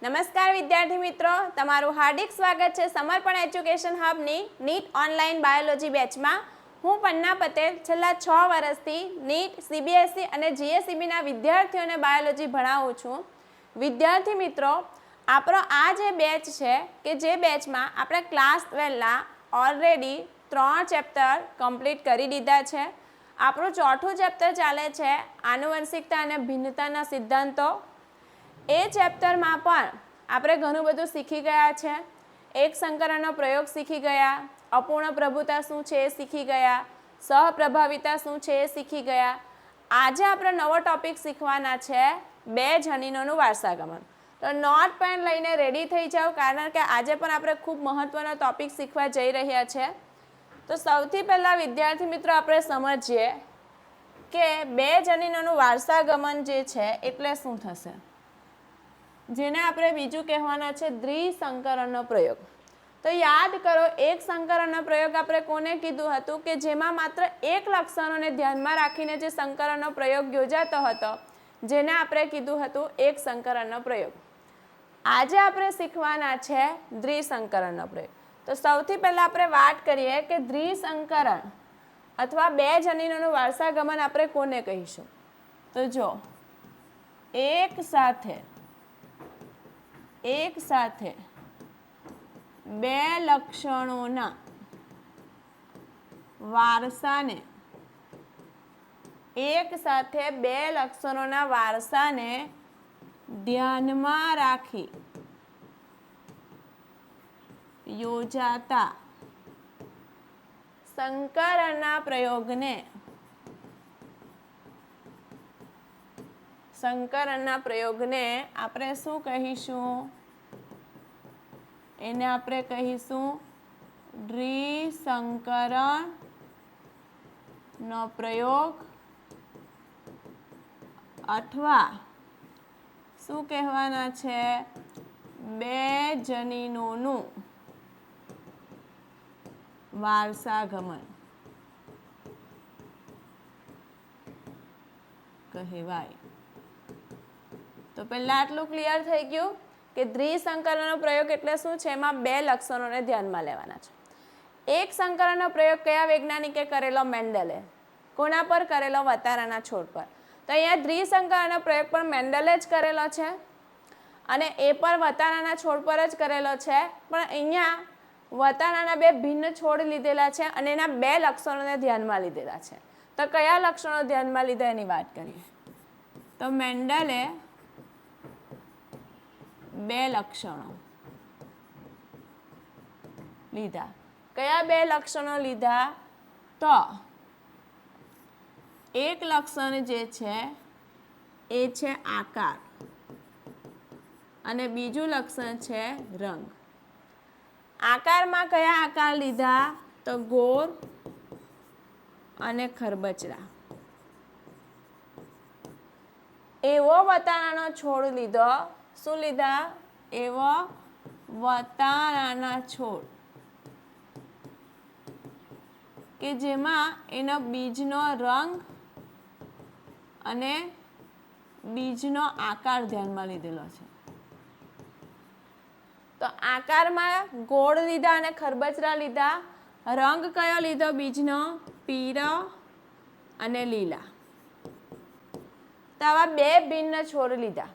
નમસ્કાર વિદ્યાર્થી મિત્રો, તમારું હાર્દિક સ્વાગત છે સમર્પણ એજ્યુકેશન હબની નીટ ઓનલાઈન બાયોલોજી બેચમાં. હું પન્ના પટેલ છેલ્લા 6 વર્ષથી નીટ, સીબીએસઈ અને જીએસઈબીના વિદ્યાર્થીઓને બાયોલોજી ભણાવું છું. વિદ્યાર્થી મિત્રો, આપણો આ જે બેચ છે કે જે બેચમાં આપણે ક્લાસ 12ના ઓલરેડી 3 ચેપ્ટર કમ્પ્લીટ કરી દીધા છે. આપણું ચોથું ચેપ્ટર ચાલે છે આનુવંશિકતા અને ભિન્નતાના સિદ્ધાંતો. એ ચેપ્ટરમાં પણ આપણે ઘણું બધું શીખી ગયા છે. એક સંકરણનો પ્રયોગ શીખી ગયા, અપૂર્ણ પ્રભુતા શું છે એ શીખી ગયા, સહપ્રભાવિતા શું છે એ શીખી ગયા. આજે આપણે નવો ટોપિક શીખવાના છે 2 જનીનોનું વારસાગમન. તો નોટ પેન લઈને રેડી થઈ જાઓ, કારણ કે આજે પણ આપણે ખૂબ મહત્ત્વનો ટોપિક શીખવા જઈ રહ્યા છે. તો સૌથી પહેલાં વિદ્યાર્થી મિત્રો આપણે સમજીએ કે 2 જનીનોનું વારસાગમન જે છે એટલે શું થશે, જેને આપણે બીજું કહેવાનો છે દ્વિસંકરણનો પ્રયોગ. તો યાદ કરો, એક સંકરણનો પ્રયોગ આપણે કોને કીધું હતું કે જેમાં માત્ર એક લક્ષણોને ધ્યાનમાં રાખીને જે સંકરણનો પ્રયોગ યોજાતો હતો, જેને આપણે કીધું હતું એક સંકરણનો પ્રયોગ. આજે આપણે શીખવાના છે દ્વિસંકરણનો પ્રયોગ. તો સૌથી પહેલાં આપણે વાત કરીએ કે દ્વિસંકરણ અથવા 2 જનીનોનું વારસાગમન આપણે કોને કહીશું. તો જો એક સાથે 2 લક્ષણોના વારસાને ધ્યાનમાં રાખી યોજાતા સંકરણના પ્રયોગને આપણે શું કહીશું? એને આપણે કહીશું દ્વિસંકરણનો પ્રયોગ, અથવા શું કહેવાના છે 2 જનીનોનું વારસાગમન કહેવાય. તો પહેલા આટલું ક્લિયર થઈ ગયું કે દ્વિસંકરણનો પ્રયોગ એટલે શું છે. એમાં 2 લક્ષણોને ધ્યાનમાં લેવાના છે. એક સંકરણનો પ્રયોગ કયા વૈજ્ઞાનિકે કરેલો? મેન્ડલે. કોના પર કરેલો? વતારાના છોડ પર. તો અહીંયા દ્વિસંકરણનો પ્રયોગ પણ મેન્ડલે જ કરેલો છે અને એ પણ વતારાના છોડ પર જ કરેલો છે. પણ અહીંયા વતારાના 2 ભિન્ન છોડ લીધેલા છે અને એના 2 લક્ષણોને ધ્યાનમાં લીધેલા છે. તો કયા લક્ષણો ધ્યાનમાં લીધા એની વાત કરીએ. તો મેન્ડલે 2 લક્ષણો લીધા. કયા 2 લક્ષણો લીધા? તો એક લક્ષણ જે છે એ છે આકાર અને બીજું લક્ષણ છે રંગ. આકારમાં કયા આકાર લીધા? તો ગોળ અને ખરબચડા. એવો વતારાનો છોડ લીધો. શું લીધા? એવો વતારાના છોડ કે જેમાં એનો બીજનો રંગ અને બીજનો આકાર ધ્યાનમાં લીધેલો છે. તો આકારમાં ગોળ લીધા અને ખરબચડા લીધા. રંગ કયો લીધો? બીજનો પીળો અને લીલા. તો આવા 2 ભિન્ન છોડ લીધા.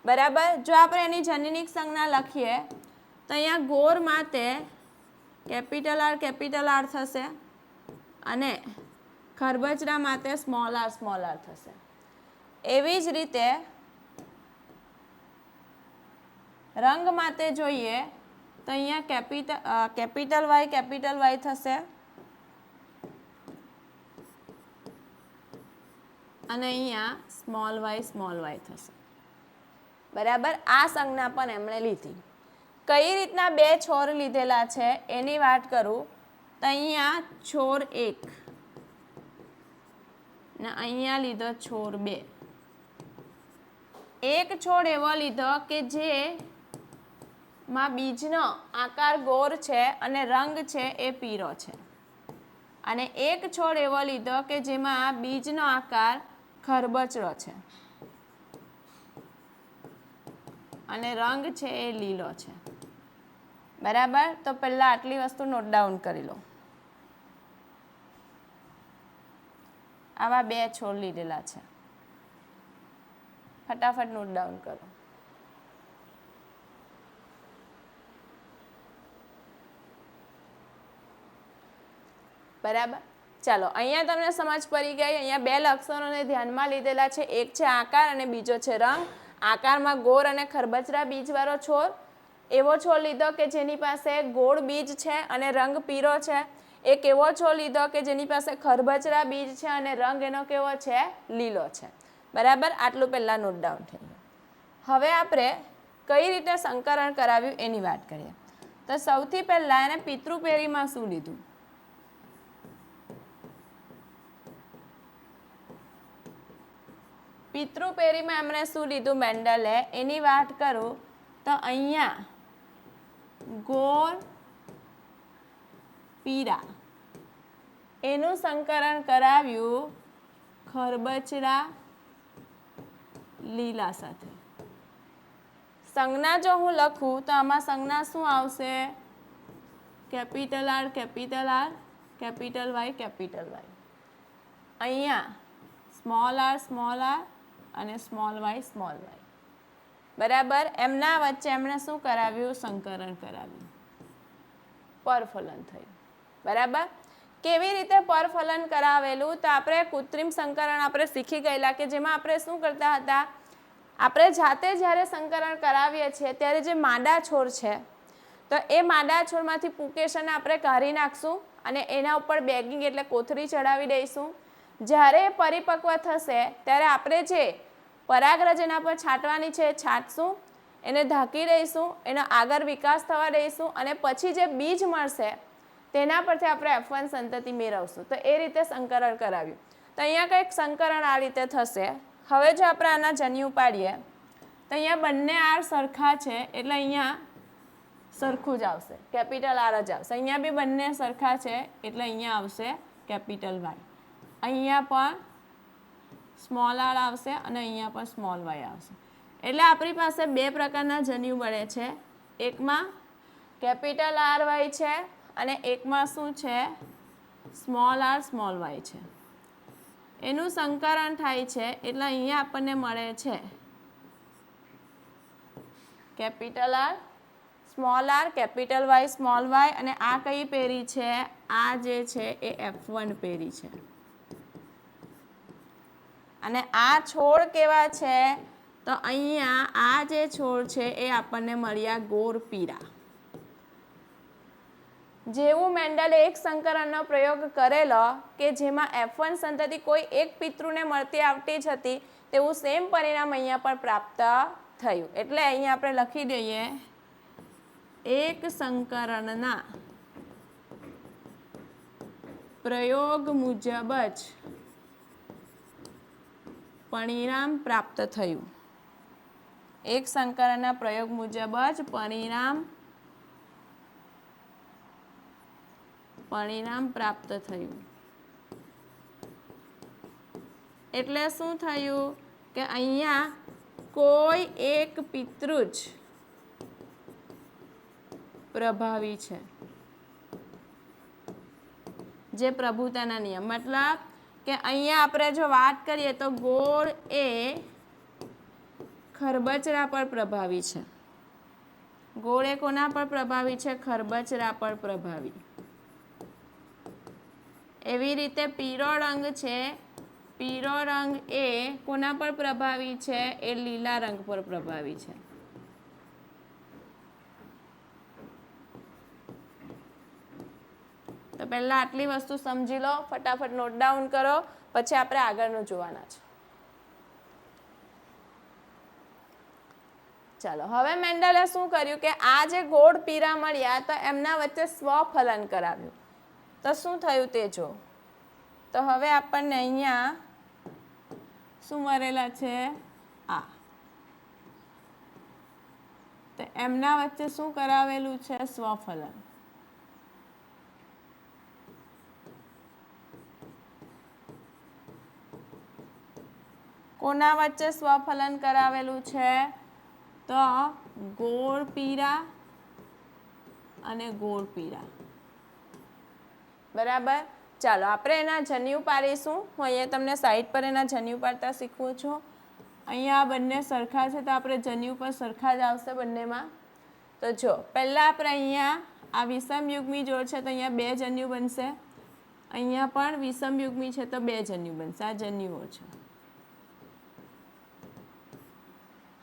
બરાબર. જો આપણે એની જનીનિક સંજ્ઞા લખીએ તો અહીંયા ગોળ માટે કેપિટલ R થશે અને ખરબચડા માટે સ્મોલ r થશે. એવી જ રીતે રંગ માટે જોઈએ તો અહીંયા કેપિટલ Y થશે અને અહીંયા સ્મોલ y થશે. બરાબર. આ સંજ્ઞા પણ એમણે લીધી. કઈ રીતના 2 છોડ લીધેલા છે એની વાત કરું તો અહીંયા છોડ 1 ને અહીંયા લીધો છોડ 2. એક છોડ એવો લીધો કે જેમાં બીજનો આકાર ગોળ છે અને રંગ છે એ પીળો છે, અને એક છોડ એવો લીધો કે જેમાં બીજનો આકાર ખરબચડો છે. અને રંગ છે એ લીલો છે. બરાબર, તો પહેલાં આટલી વસ્તુ નોટ ડાઉન કરી લો. આવા 2 છોડ લીધેલા છે, ફટાફટ નોટ ડાઉન કરો. બરાબર, ચાલો અહીંયા તમને સમજ પડી ગઈ. અહીંયા 2 લક્ષણોને ધ્યાનમાં લીધેલા છે, એક છે આકાર અને બીજો છે રંગ. આકારમાં ગોળ અને ખરબચડા બીજવાળો છોડ, એવો છોડ લીધો કે જેની પાસે ગોળ બીજ છે અને રંગ પીળો છે. એક એવો છોડ લીધો કે જેની પાસે ખરબચડા બીજ છે અને રંગ એનો કેવો છે? લીલો છે. બરાબર, આટલું પહેલાં નોટ ડાઉન થઈ ગયું. હવે આપણે કઈ રીતે સંકરણ કરાવ્યું એની વાત કરીએ. તો સૌથી પહેલાં એને પિતૃપેઢીમાં શું લીધું? પિતૃપેઢીમાં એમણે શું લીધું મેન્ડલે, એની વાત કરું તો અહીંયા ગોળ પીળા એનું સંકરણ કરાવ્યું ખરબચડા લીલા સાથે. સંજ્ઞા જો હું લખું તો આમાં સંજ્ઞા શું આવશે? Capital R capital R, capital Y capital Y. અહીંયા સ્મોલ આર અને સ્મોલ વાય. બરાબર, એમના વચ્ચે એમણે શું કરાવ્યું? સંકરણ કરાવ્યું, પરફલન થયું. બરાબર, કેવી રીતે પરફલન કરાવેલું? તો આપણે કૃત્રિમ સંકરણ આપણે શીખી ગયેલા કે જેમાં આપણે શું કરતા હતા? આપણે જાતે જ્યારે સંકરણ કરાવીએ છીએ ત્યારે જે માદા છોડ છે તો એ માદા છોડમાંથી પુકેશનને આપણે કાઢી નાખશું અને એના ઉપર બેગિંગ એટલે કોથળી ચડાવી દઈશું. જ્યારે પરિપક્વ થશે ત્યારે આપણે જે પરાગરજ એના પર છાંટવાની છે એ છાંટશું, એને ઢાંકી દઈશું, એનો આગળ વિકાસ થવા દઈશું અને પછી જે બીજ મળશે તેના પરથી આપણે F1 સંતતિ મેળવશું. તો એ રીતે સંકરણ કરાવ્યું. તો અહીંયા કંઈક સંકરણ આ રીતે થશે. હવે જો આપણે આના જન્યુ પાડીએ તો અહીંયા બંને આર સરખા છે એટલે અહીંયા સરખું જ આવશે, કેપિટલ આર જ આવશે. અહીંયા બી બંને સરખા છે એટલે અહીંયા આવશે કેપિટલ વાય. અહીંયા પણ સ્મોલ આર આવશે અને અહીંયા પણ સ્મોલ વાય આવશે. એટલે આપણી પાસે 2 પ્રકારના જન્યુ મળે છે. એકમાં કેપિટલ આર વાય છે અને એકમાં શું છે? સ્મોલ આર સ્મોલ વાય છે. એનું સંકરણ થાય છે એટલે અહીંયા આપણને મળે છે capital R capital Y small Y. અને આ કઈ પેઢી છે? આ જે છે એ F1 પેઢી છે. અને આ છોડ કેવા છે? તો અહીંયા આ જે છોડ છે એ આપણને મળ્યા ગોળ પીળા. જેવું મેન્ડલે એક સંકરણનો પ્રયોગ કરેલો કે જેમાં F1 સંતતિ કોઈ એક પિતૃને મળતી આવતી જ હતી, તેવું સેમ પરિણામ અહીંયા પણ પ્રાપ્ત થયું. એટલે અહીંયા આપણે લખી દઈએ એક સંકરણના પ્રયોગ મુજબ જ પરિણામ પ્રાપ્ત થયું. એક સંકરણના પ્રયોગ મુજબ જ પરિણામ પ્રાપ્ત થયું. એટલે શું થયું કે અહીંયા કોઈ એક પિતૃ જ પ્રભાવી છે. જે પ્રભુતાના નિયમ, મતલબ કે અહીંયા આપણે જો વાત કરીએ તો ગોળ એ ખરબચડા પર પ્રભાવી છે. ગોળ એ કોના પર પ્રભાવી છે? ખરબચડા પર પ્રભાવી. એવી રીતે પીળો રંગ છે, પીળો રંગ એ કોના પર પ્રભાવી છે? એ લીલા રંગ પર પ્રભાવી છે. તો પહેલા આટલી વસ્તુ સમજી લો, ફટાફટ નોટ ડાઉન કરો, પછી આપણે આગળનું જોવાના છે. ચાલો, હવે મેન્ડલે શું કર્યું કે આ જે ગોળ પીળા મળ્યા તો એમના વચ્ચે સ્વફલન કરાવ્યું. તો શું થયું તે જો. તો હવે આપણને અહીંયા શું મળેલા છે? આ. તો એમના વચ્ચે શું કરાવેલું છે? સ્વફલન. કોના વચ્ચે સ્વફલન કરાવેલું છે? તો ગોળ પીળા અને ગોળ પીળા. બરાબર. ચાલો આપણે એના જન્યુ પાડીશું. હું અહીંયા તમને સાઈડ પર એના જન્યુ પાડતા શીખવું છું. અહીંયા બંને સરખા છે તો આપણે જન્યુ પર સરખા જ આવશે બંનેમાં. તો જો પહેલાં આપણે અહીંયા આ વિષમયુગ્મી જોડ છે તો અહીંયા 2 જન્યુ બનશે. અહીંયા પણ વિષમયુગ્મી છે તો 2 જન્યુ બનશે. આ જન્યુઓ છે.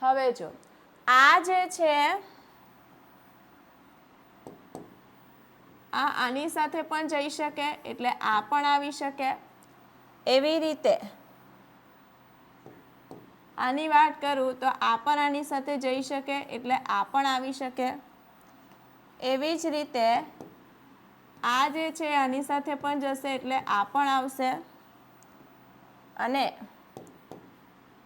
હવે જો આ જે છે આ આની સાથે પણ જઈ શકે એટલે આ પણ આવી શકે. એવી રીતે આની વાત કરું તો આ પણ આની સાથે જઈ શકે એટલે આ પણ આવી શકે. એવી જ રીતે આ જે છે આની સાથે પણ જશે એટલે આ પણ આવશે અને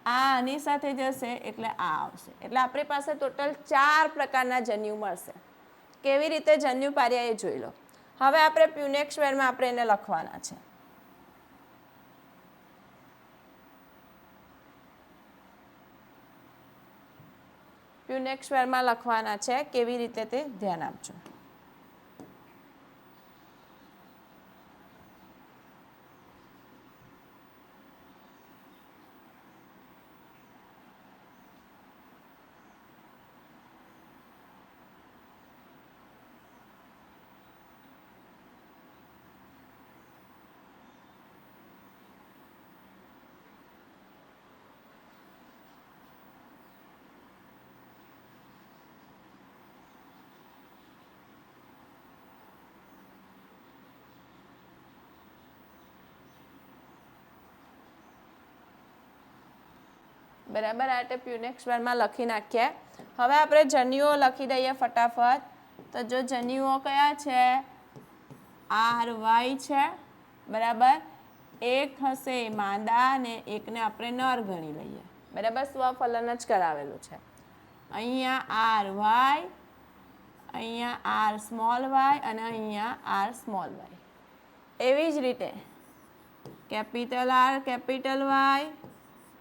આ આની સાથે જશે એટલે આ આવશે. એટલે આપણી પાસે ટોટલ 4 પ્રકારના જન્યુ મળશે. કેવી રીતે જન્યુ પાડ્યા એ જોઈ લો. હવે આપણે પ્યુનેક સ્ક્વેરમાં આપણે એને લખવાના છે. પ્યુનેક સ્ક્વેરમાં લખવાના છે. કેવી રીતે તે ધ્યાન આપજો. બરાબર. આ રીતે પ્યુનેક સ્ક્વેરમાં લખી નાખીએ. હવે આપણે જન્યુઓ લખી દઈએ ફટાફટ. તો જો જન્યુઓ કયા છે RY છે. બરાબર. એક હશે માદા અને એકને આપણે નર ગણી લઈએ. બરાબર. સ્વફલન જ કરાવેલું છે. અહીંયા RY, અહીંયા R સ્મોલ y અને અહીંયા R સ્મોલ y. એવી જ રીતે capital R capital Y,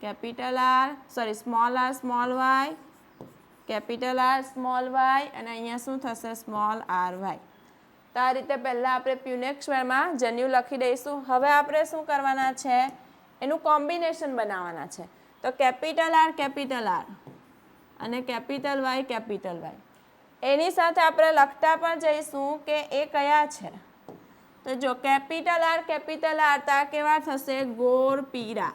capital small r small y, capital R small y અને અહીંયા શું થશે સ્મોલ ry. તો આ રીતે પહેલાં આપણે પ્યુનેક સ્ક્વેરમાં જન્યુ લખી દઈશું. હવે આપણે શું કરવાના છે એનું કોમ્બિનેશન બનાવવાના છે. તો કેપિટલ R અને કેપિટલ Y. એની સાથે આપણે લખતા પણ જઈશું કે એ કયા છે. તો જો કેપિટલ R તો આ કેવા થશે ગોળ પીળા.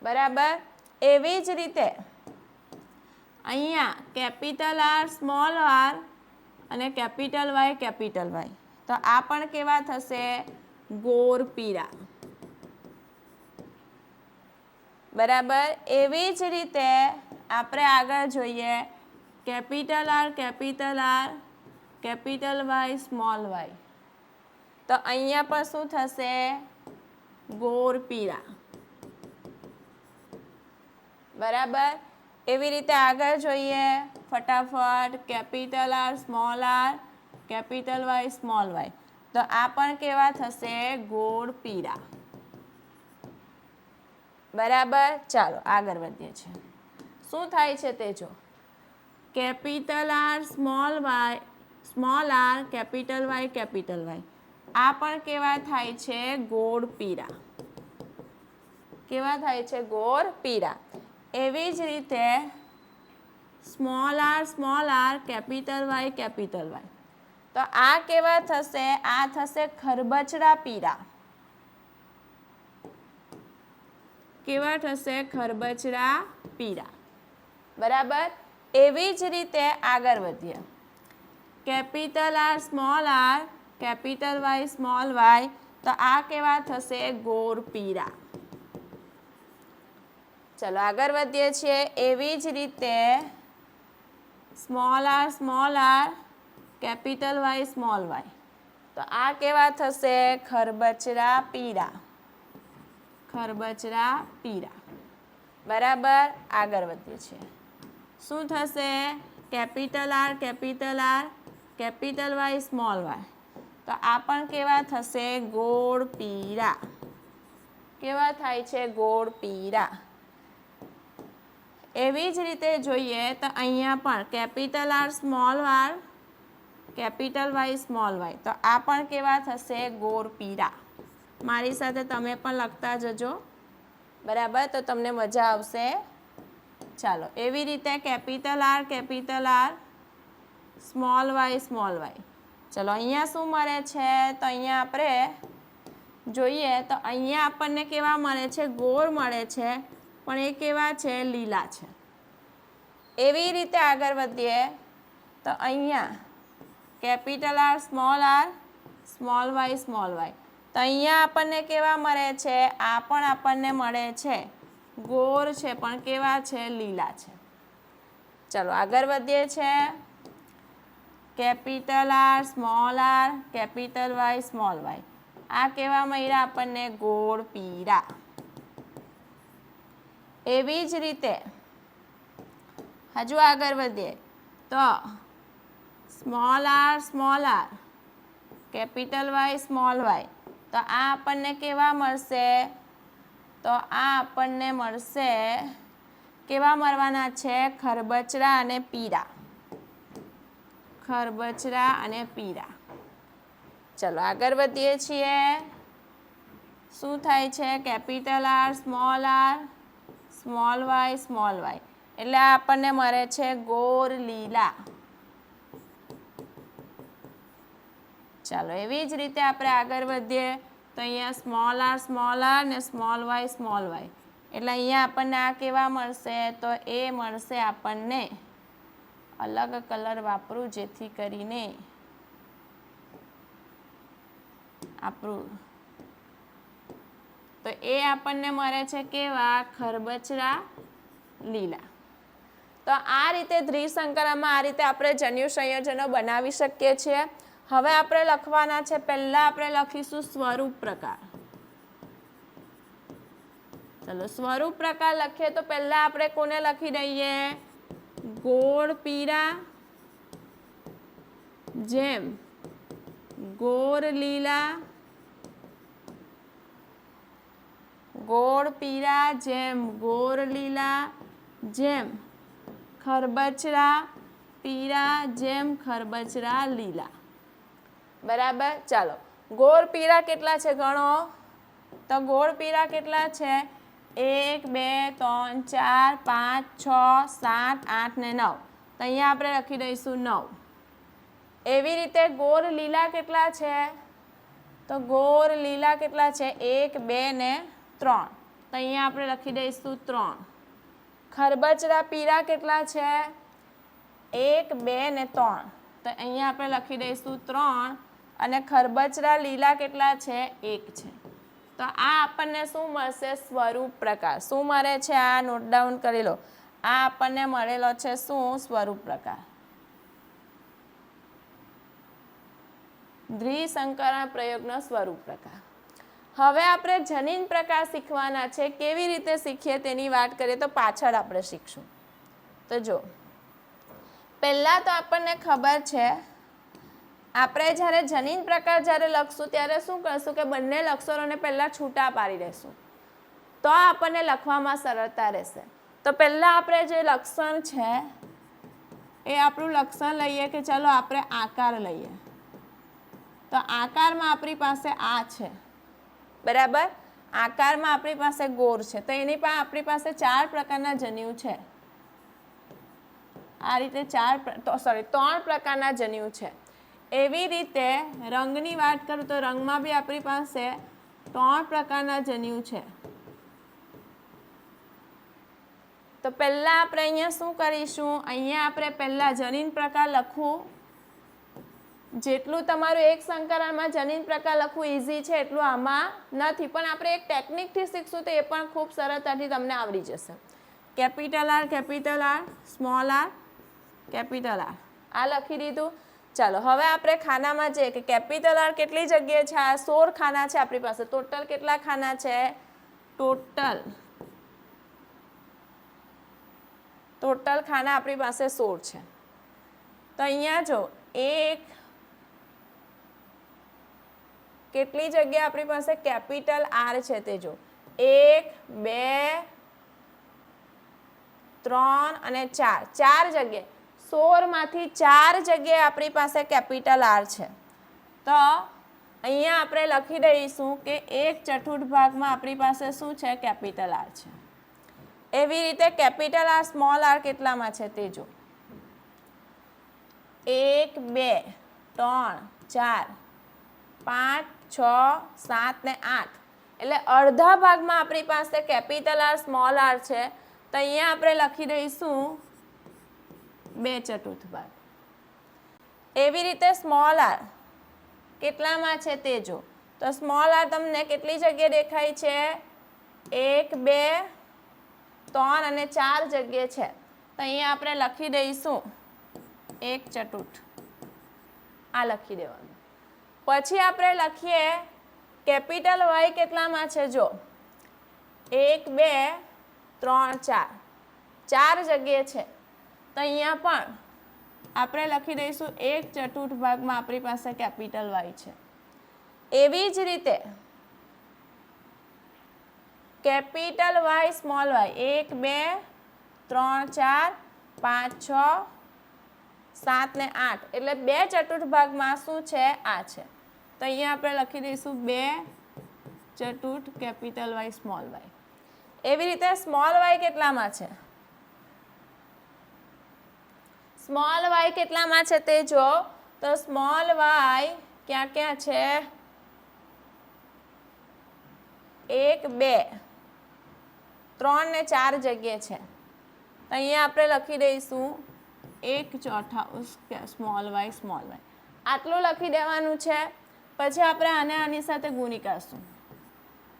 બરાબર. એવી જ રીતે અહીંયા કેપિટલ R સ્મોલ r અને કેપિટલ Y. તો આ પણ કેવા થશે ગોળ પીળા. બરાબર. એવી જ રીતે આપણે આગળ જોઈએ capital R capital Y small y. તો અહીંયા પણ શું થશે ગોળ પીળા. બરાબર. એવી રીતે આગળ જોઈએ ફટાફટ capital R small r capital Y small y. તો આ પણ કેવા થશે ગોળ પીળા. બરાબર. ચાલો આગળ વધીએ છીએ. શું થાય છે તે જો capital R small r capital Y. આ પણ કેવા થાય છે ગોળ પીળા. કેવા થાય છે ગોળ પીળા. એવી જ રીતે સ્મોલ r કેપિટલ Y. તો આ કેવા થશે આ થશે ખરબચડા પીળા. કેવા થશે ખરબચડા પીળા. બરાબર. એવી જ રીતે આગળ વધીએ capital R small r capital Y small y. તો આ કેવા થશે ગોળ પીળા. ચલો આગળ વધીએ છીએ. એવી જ રીતે small r capital Y small y. તો આ કેવા થશે ખરબચડા પીળા. બરાબર. આગળ વધીએ છીએ. શું થશે capital R capital Y small y. તો આ પણ કેવા થશે ગોળ પીળા. કેવા થાય છે ગોળ પીળા. એવી જ રીતે જોઈએ તો અહીંયા પણ capital R small R capital Y small Y, તો આ પણ કેવા થશે? ગોળ પીળા. મારી સાથે તમે પણ લખતા જજો, બરાબર, તો તમને મજા આવશે. ચાલો, એવી રીતે કેપિટલ આર સ્મોલ વાય. ચલો અહીંયા શું મળે છે? તો અહીંયા આપણે જોઈએ તો અહીંયા આપણને કેવા મળે છે? ગોળ મળે છે, પણ એ કેવા છે? લીલા છે. એવી રીતે આગળ વધીએ તો અહીંયા કેપિટલ આર સ્મોલ વાય. તો અહીંયા આપણને કેવા મળે છે? આ પણ આપણને મળે છે ગોળ છે, પણ કેવા છે? લીલા છે. ચલો આગળ વધીએ છે. Capital R capital Y small Y. આ કેવા મળ્યા આપણને? ગોળ પીળા. એવી જ રીતે હજુ આગળ વધીએ તો small R capital Y small Y. તો આ આપણને કેવા મળશે? તો આ આપણને મળશે કેવા મળવાના છે? ખરબચડા અને પીળા. ચલો આગળ વધીએ છીએ. શું થાય છે? Capital R small Y. એટલે આ આપણને મળે છે ગોળ લીલા. ચાલો એવી જ રીતે આપણે આગળ વધીએ તો અહીંયા સ્મોલ આર ને સ્મોલ વાય. એટલે અહીંયા આપણને આ કેવા મળશે? તો એ મળશે આપણને, અલગ કલર વાપરું જેથી કરીને આપણું, તો એ આપણને મળે છે કેવા? ખરબચડા લીલા. તો આ રીતે દ્વિસંકરણમાં આ રીતે આપણે જન્યુ સંયોજનો બનાવી શકીએ છીએ. હવે આપણે લખવાના છે, પહેલા આપણે લખીશું સ્વરૂપ પ્રકાર. ચલો સ્વરૂપ પ્રકાર લખીએ તો પહેલા આપણે કોને લખી દઈએ? ગોળ પીળા જેમ ગોળ લીલા, ગોળ પીળા જેમ ગોળ લીલા, જેમ ખરબચડા પીળા જેમ ખરબચડા લીલા. બરાબર. ચાલો ગોળ પીળા કેટલા છે ગણો? તો ગોળ પીળા કેટલા છે? 1 2 3 4 5 6 7 8 ને 9. તો અહીંયા આપણે લખી દઈશું 9. એવી રીતે ગોળ લીલા કેટલા છે? તો ગોળ લીલા કેટલા છે? 1 2 ને 3. તો અહીંયા આપણે લખી દઈશું 3. ખરબચડા પીળા કેટલા છે? 1 2 ને 3. તો અહીંયા આપણે લખી દઈશું 3. અને ખરબચડા લીલા કેટલા છે? 1 છે. તો આ આપણને શું મળશે? સ્વરૂપ પ્રકાર. શું મળે છે? આ નોટ ડાઉન કરી લો. આ આપણને મળેલો છે શું? સ્વરૂપ પ્રકાર. દ્વિસંકરણ પ્રયોગનો સ્વરૂપ પ્રકાર. હવે આપણે જનીન પ્રકાર શીખવાના છે. કેવી રીતે શીખીએ તેની વાત કરીએ તો પાછળ આપણે શીખશું. તો જો પહેલાં તો આપણને ખબર છે, આપણે જ્યારે જનીન પ્રકાર જ્યારે લખશું ત્યારે શું કરશું કે બંને લક્ષણોને પહેલાં છૂટા પાડી દઈશું, તો આપણને લખવામાં સરળતા રહેશે. તો પહેલાં આપણે જે લક્ષણ છે એ આપણું લક્ષણ લઈએ કે ચાલો આપણે આકાર લઈએ. તો આકારમાં આપણી પાસે આ છે, બરાબર. આકારમાં આપણી પાસે ગોળ છે, તો એની પણ આપણી પાસે 4 પ્રકારના જન્યુ છે. આ રીતે 3 પ્રકારના જન્યુ છે. એવી રીતે રંગની વાત કરું તો રંગમાં બી આપણી પાસે 3 પ્રકારના જન્યુ છે. તો પહેલાં આપણે અહીંયા શું કરીશું? અહીંયા આપણે પહેલાં જનીન પ્રકાર લખવું. જેટલું તમારું એક સંકરણમાં જનીન પ્રકાર લખવું ઇઝી છે એટલું આમાં નથી, પણ આપણે એક ટેકનિકથી શીખશું તો એ પણ ખૂબ સરળતાથી તમને આવડી જશે. Capital R small R capital R, આ લખી દીધું. ચાલો હવે આપણે ખાનામાં જઈએ કે કેપિટલ આર કેટલી જગ્યાએ છે? આ 16 ખાના છે આપણી પાસે. ટોટલ કેટલા ખાના છે? ટોટલ ખાના આપણી પાસે 16 છે. તો અહીંયા જો કેટલી જગ્યા આપણી પાસે કેપિટલ આર છે તે જો 1 2 3 અને 4 ચાર જગ્યાએ 16માંથી 4 જગ્યાએ આપણી પાસે કેપિટલ આર છે. તો અહીંયા આપણે લખી દઈશું કે 1/4 ભાગમાં આપણી પાસે શું છે? કેપિટલ આર છે. એવી રીતે કેપિટલ આર સ્મોલ આર કેટલામાં છે તે જો. 1 2 3 4 5 6 7 ને 8 એટલે અડધા ભાગમાં આપણી પાસે કેપિટલ આર સ્મોલ આર છે. તો અહીંયા આપણે લખી દઈશું 2/4 ભાગ. એવી રીતે સ્મોલ આર કેટલામાં છે તે જો. તો સ્મોલ આર તમને કેટલી જગ્યાએ દેખાય છે? 1 2 3 અને 4 જગ્યાએ છે. તો અહીંયા આપણે લખી દઈશું 1/4 આ લખી દેવાનું. પછી આપણે લખીએ કેપિટલ વાય કેટલામાં છે જો. 1 2 3 4 ચાર જગ્યાએ છે. તો અહીંયા પણ આપણે લખી દઈશું 1/4 ભાગમાં આપણી પાસે કેપિટલ વાય છે. એવી જ રીતે કેપિટલ વાય સ્મોલ વાય 1 2 3 4 5 6 7 ને 8 એટલે 2/4 ભાગમાં શું છે? આ છે. તો અહીંયા આપણે લખી દઈશું 2/4 કેપિટલ વાય સ્મોલ વાય. એવી રીતે સ્મોલ વાય કેટલામાં છે? સ્મોલ વાય કેટલામાં છે તે જો. તો સ્મોલ વાય ક્યાં ક્યાં છે? 1 2 3 ને 4 જગ્યાએ છે. તો અહીંયા આપણે લખી દઈશું 1/4 સ્મોલ વાય. આટલું લખી દેવાનું છે. પછી આપણે આને આની સાથે ગુણી કરશું.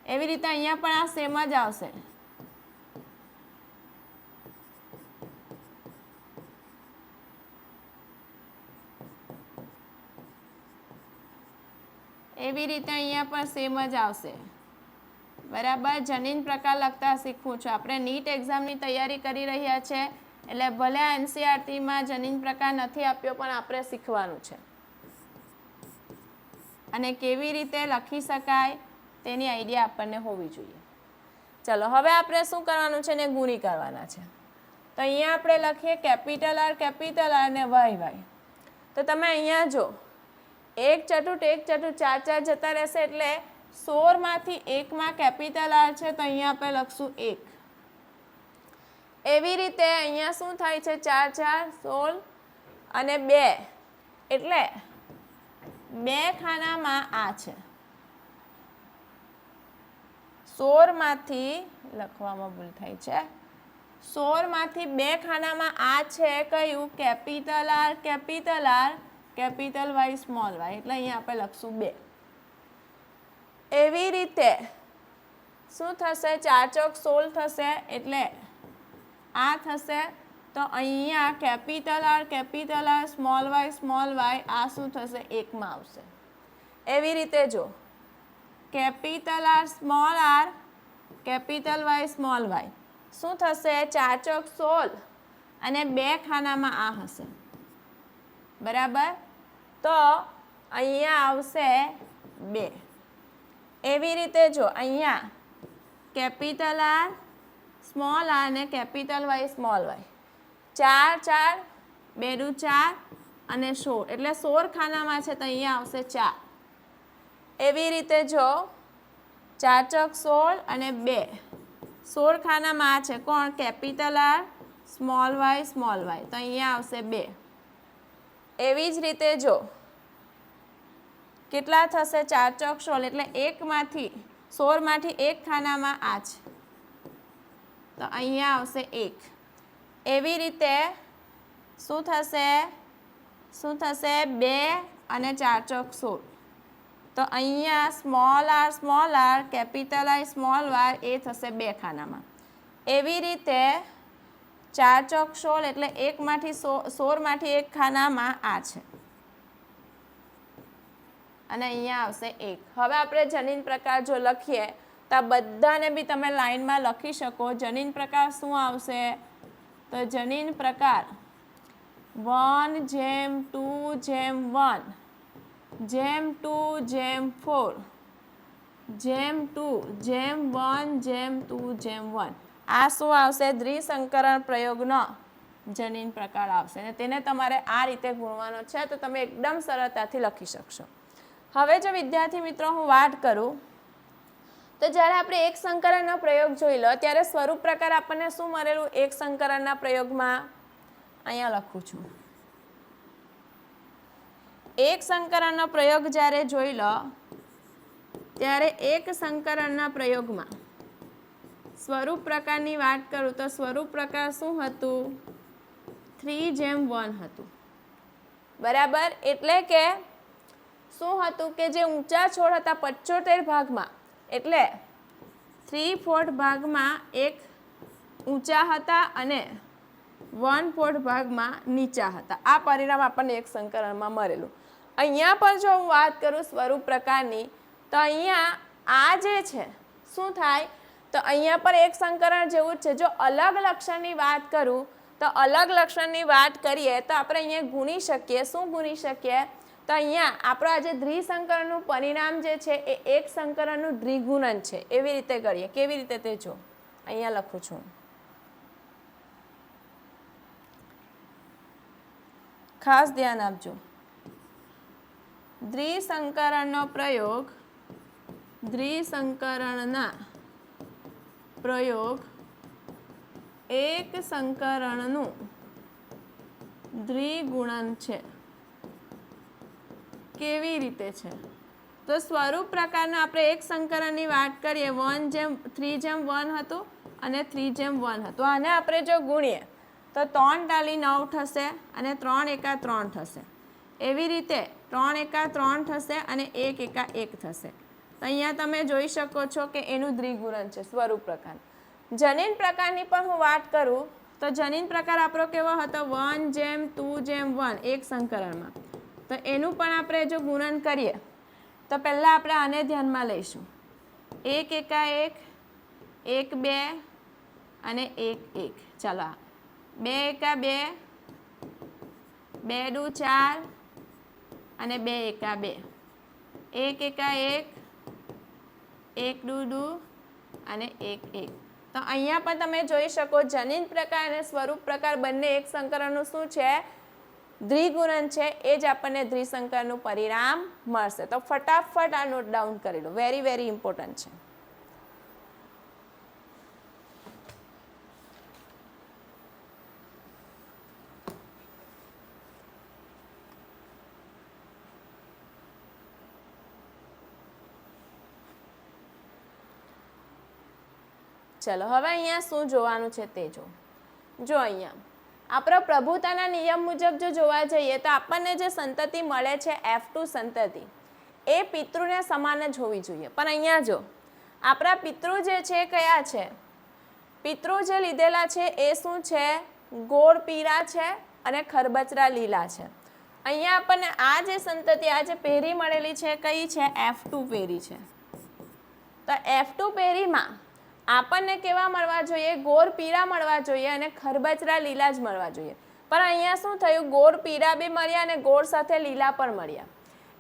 એવી રીતે અહીંયા પણ આ સેમ જ આવશે. એવી રીતે અહીંયા પણ સેમ જ આવશે. બરાબર. જનીન પ્રકાર લખતા શીખવું છું. આપણે નીટ એક્ઝામની તૈયારી કરી રહ્યા છે એટલે ભલે આ એનસીઆરટીમાં જનીન પ્રકાર નથી આપ્યો પણ આપણે શીખવાનું છે. અને કેવી રીતે લખી શકાય તેની આઈડિયા આપણને હોવી જોઈએ. ચલો હવે આપણે શું કરવાનું છે ને ગુણી કરવાના છે. તો અહીંયા આપણે લખીએ કેપિટલ આર ને વાય. તો તમે અહીંયા જો 1/4 4 જતા રહેશે એટલે 16માંથી 1માં કેપિટલ આર છે. તો અહીંયા આપણે લખશું 1. એવી રીતે અહીંયા શું થાય છે? 4 4 16 અને 2 એટલે 2 ખાનામાં આ છે. 16માંથી લખવામાં ભૂલ થાય છે. 16માંથી 2 ખાનામાં આ છે. કયું? Capital R capital Y small Y. એટલે અહીંયા આપણે લખશું 2. એવી રીતે શું થશે? 4 ચોક 16 થશે એટલે આ થશે. તો અહીંયા કેપિટલ આર સ્મોલ વાય આ શું થશે? 1માં આવશે. એવી રીતે જો capital R small R capital Y small Y શું થશે? 4 ચોક 16 અને 2 ખાનામાં આ હશે. બરાબર. તો અહીંયા આવશે 2. એવી રીતે જો અહીંયા કેપિટલ આર સ્મોલ આર ને કેપિટલ વાય સ્મોલ વાય 4 4 2 4 અને 16 એટલે 16 ખાનામાં છે. તો અહીંયા આવશે 4. એવી રીતે જો 4 ચોક 16 અને 2 16 ખાનામાં આ છે. કોણ? Capital R small Y. તો અહીંયા આવશે 2. એવી જ રીતે જો કેટલા થશે? 4 ચોક 16 એટલે 16માંથી 1 ખાનામાં આ છે. તો અહીંયા આવશે 1. એવી રીતે શું થશે? 2 અને 4 ચોક 16. તો અહીંયા small R capital R small y એ થશે 2 ખાનામાં. એવી રીતે 4 ચોક 16 એટલે 16માંથી 1 ખાનામાં આ છે. અને અહીંયા આવશે 1. હવે આપણે જનીન પ્રકાર જો લખીએ તો આ બધાને બી તમે લાઈનમાં લખી શકો. જનીન પ્રકાર શું આવશે? તો જનીન પ્રકાર 1:2:1 4 1:2:1 આ શું આવશે? દ્વિસંકરણ પ્રયોગનો જનીન પ્રકાર આવશે અને તેને તમારે આ રીતે ગુણવાનો છે, તો તમે એકદમ સરળતાથી લખી શકશો. હવે જો વિદ્યાર્થી મિત્રો હું વાત કરું તો જ્યારે આપણે એક સંકરણનો પ્રયોગ જોઈ લો ત્યારે સ્વરૂપ પ્રકાર આપણને શું મળેલું એક સંકરણના પ્રયોગમાં? અહીંયા લખું છું. એક સંકરણનો પ્રયોગ જ્યારે જોઈ લો ત્યારે એક સંકરણના પ્રયોગમાં સ્વરૂપ પ્રકારની વાત કરું તો સ્વરૂપ પ્રકાર શું હતું? 3:1 હતું. બરાબર. એટલે કે શું હતું કે જે ઊંચા છોડ હતા 75 ભાગમાં, એટલે 3/4 ભાગમાં એક ઊંચા હતા અને 1/4 ભાગમાં નીચા હતા. આ પરિણામ આપણને એક સંકરણમાં મળેલું. અહીંયા પણ જો હું વાત કરું સ્વરૂપ પ્રકારની તો અહીંયા આ જે છે શું થાય તો અહીંયા પર એક સંકરણ જેવું જ છે. જો અલગ લક્ષણની વાત કરું તો અલગ લક્ષણની વાત કરીએ તો આપણે અહીંયા ગુણી શકીએ. શું ગુણી શકીએ? તો અહીંયા આપણો આજે દ્વિસંકરણનું પરિણામ જે છે એ એક સંકરણનું દ્વિગુણન છે. એવી રીતે કરીએ. કેવી રીતે તે જો અહીંયા લખું છું. ખાસ ધ્યાન આપજો. દ્વિસંકરણનો પ્રયોગ, દ્વિસંકરણના પ્રયોગ એક સંકરણનું દ્વિગુણન છે. કેવી રીતે છે? તો સ્વરૂપ પ્રકારના આપણે એક સંકરણની વાત કરીએ 3:1 હતું અને 3:1 હતું. આને આપણે જો ગુણીએ તો 3 ટાલી 9 થશે અને 3 એકા 3 થશે. એવી રીતે 3 એકા 3 થશે અને 1 એકા 1 થશે. તો અહીંયા તમે જોઈ શકો છો કે એનું દ્વિગુણન છે સ્વરૂપ પ્રકાર. જનીન પ્રકારની પણ હું વાત કરું તો જનીન પ્રકાર આપણો કેવો હતો? 1:2:1 એક સંકરણમાં. તો એનું પણ આપણે જો ગુણન કરીએ તો પહેલાં આપણે આને ધ્યાનમાં લઈશું. 1 એકા 1, 1 2 અને 1 1. ચાલો 2 એકા 2, 2 દુ 4 અને 2 એકા 2, 1 એકા 1, 1 દુ અને 1 1. તો અહીંયા પણ તમે જોઈ શકો જનીન પ્રકાર અને સ્વરૂપ પ્રકાર બંને એક સંકરણનું શું છે? દ્વિગુણન છે. એ જ આપણને દ્વિસંકરણનું પરિણામ મળશે. તો ફટાફટ આ નોટ ડાઉન કરી લો. વેરી વેરી ઇમ્પોર્ટન્ટ છે. ચલો હવે અહીંયા શું જોવાનું છે તે જો અહીંયા આપણો પ્રભુતાના નિયમ મુજબ જો જોવા જઈએ તો આપણને જે સંતતિ મળે છે F2 સંતતિ એ પિતૃને સમાન જ હોવી જોઈએ. પણ અહીંયા જો આપણા પિતૃ જે છે કયા છે? પિતૃ જે લીધેલા છે એ શું છે? ગોળ પીળા છે અને ખરબચડા લીલા છે. અહીંયા આપણને આ જે સંતતિ આ જે પેઢી મળેલી છે કઈ છે? F2 પેઢી છે. તો F2 પેઢીમાં આપણને કેવા મળવા જોઈએ? ગોળ પીળા મળવા જોઈએ અને ખરબચડા લીલા જ મળવા જોઈએ. પણ અહીંયા શું થયું? ગોળ પીળા બી મળ્યા અને ગોળ સાથે લીલા પણ મળ્યા.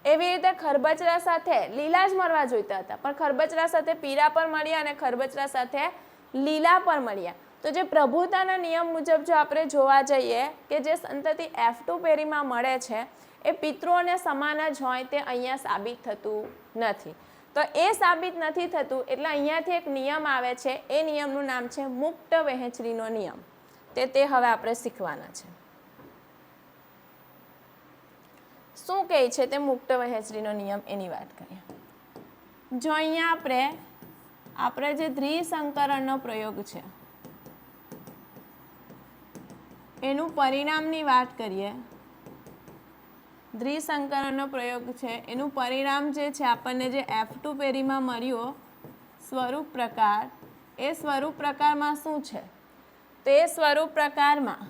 એવી રીતે ખરબચડા સાથે લીલા જ મળવા જોઈતા હતા, પણ ખરબચડા સાથે પીળા પણ મળ્યા અને ખરબચડા સાથે લીલા પણ મળ્યા. તો જે પ્રભુતાના નિયમ મુજબ જો આપણે જોવા જઈએ કે જે સંતતિ F2 પેઢીમાં મળે છે એ પિતૃઓને સમાન જ હોય તે અહીંયા સાબિત થતું નથી. તો એ સાબિત નથી થતું એટલે અહીંયાથી એક નિયમ આવે છે. એ નિયમનું નામ છે મુક્ત વહેંચણીનો નિયમ. તે હવે આપણે શીખવાના છે. શું કહે છે તે મુક્ત વહેંચણીનો નિયમ એની વાત કરીએ. જો અહીંયા આપણે જે દ્વિસંકરણનો પ્રયોગ છે એનું પરિણામની વાત કરીએ. દ્વિસંકરણનો પ્રયોગ છે એનું પરિણામ જે છે આપણને જે F2 પેઢીમાં મળ્યો સ્વરૂપ પ્રકાર, એ સ્વરૂપ પ્રકારમાં શું છે? તે સ્વરૂપ પ્રકારમાં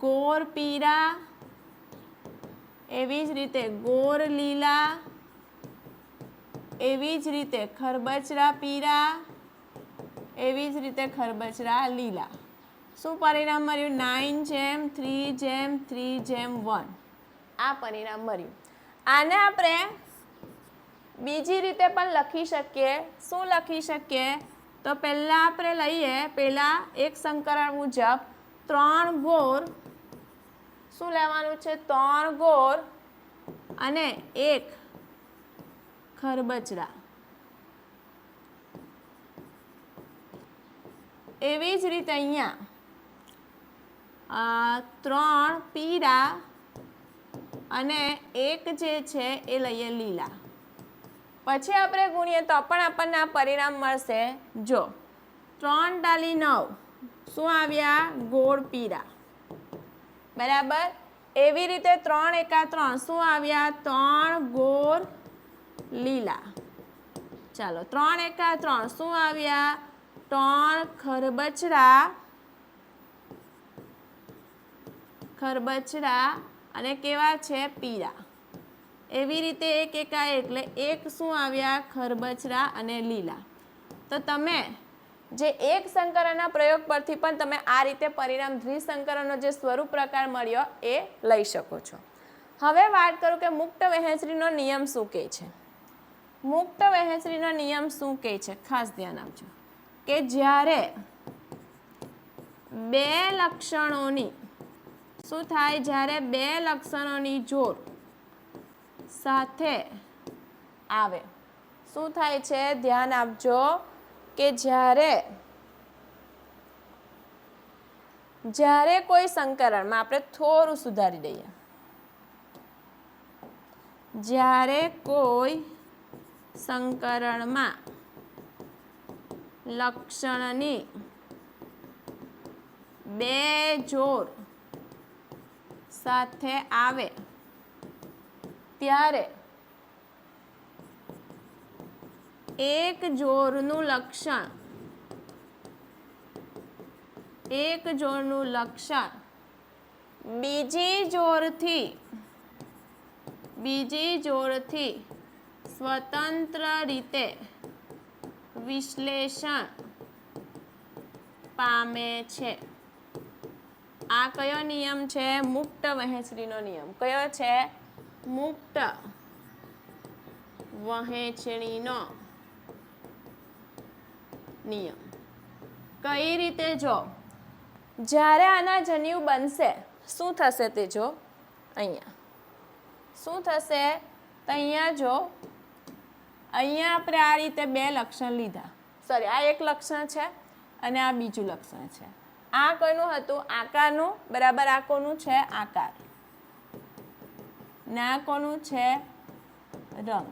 ગોળ પીળા, એવી જ રીતે ગોળ લીલા, એવી જ રીતે ખરબચડા પીળા, એવી જ રીતે ખરબચડા લીલા. શું પરિણામ મળ્યું? 9:3:3:1 આ પરિણામ મળ્યું. આને આપણે બીજી રીતે પણ લખી શકીએ. શું લખી શકીએ? તો પહેલાં આપણે લઈએ પહેલાં એક સંકરણ મુજબ 3 ગોળ, શું લેવાનું છે 3 ગોળ અને 1 ખરબચડા. એવી જ રીતે અહીંયા 3 પીળા અને 1 જે છે એ લઈએ લીલા. પછી આપણે ગુણીએ તો પણ આપણને આ પરિણામ મળશે. જો 3 ડાલી 9 શું આવ્યા ગોળ પીળા, બરાબર. એવી રીતે 3 એકા 3 શું આવ્યા 3 ગોળ લીલા. ચાલો 3 એકા 3 શું આવ્યા 3 ખરબચડા અને કેવા છે પીળા. એવી રીતે 1 એકા 1 એટલે 1 શું આવ્યા ખરબચડા અને લીલા. તો તમે જે એક સંકરણના પ્રયોગ પરથી પણ તમે આ રીતે પરિણામ દ્વિસંકરણનો જે સ્વરૂપ પ્રકાર મળ્યો એ લઈ શકો છો. હવે વાત કરું કે મુક્ત વહેંચણીનો નિયમ શું કહે છે. મુક્ત વહેંચણીનો નિયમ શું કહે છે ખાસ ધ્યાન આપજો કે જ્યારે બે લક્ષણોની શું થાય, જ્યારે બે લક્ષણોની જોડ સાથે આવે શું થાય છે, ધ્યાન આપજો કે જ્યારે કોઈ સંકરણમાં આપણે થોડું સુધારી દઈએ, જ્યારે કોઈ સંકરણમાં લક્ષણની બે જોડ સાથે આવે ત્યારે એક જોડનું લક્ષણ બીજી જોડથી સ્વતંત્ર રીતે વિશ્લેષણ પામે છે. આ કયો નિયમ છે, મુક્ત વહેંચણીનો નિયમ. કયો છે, મુક્ત વહેંચણીનો નિયમ. કઈ રીતે, જો જ્યારે આના જન્યુ બનશે શું થશે તે જો અહીંયા શું થશે, તો અહીંયા જો અહીંયા આપણે આ રીતે બે લક્ષણ લીધા, સોરી આ એક લક્ષણ છે અને આ બીજું લક્ષણ છે. આ કોનું હતું આકારનું, બરાબર. આ કોનું છે આકાર ને આ કોનું છે રંગ,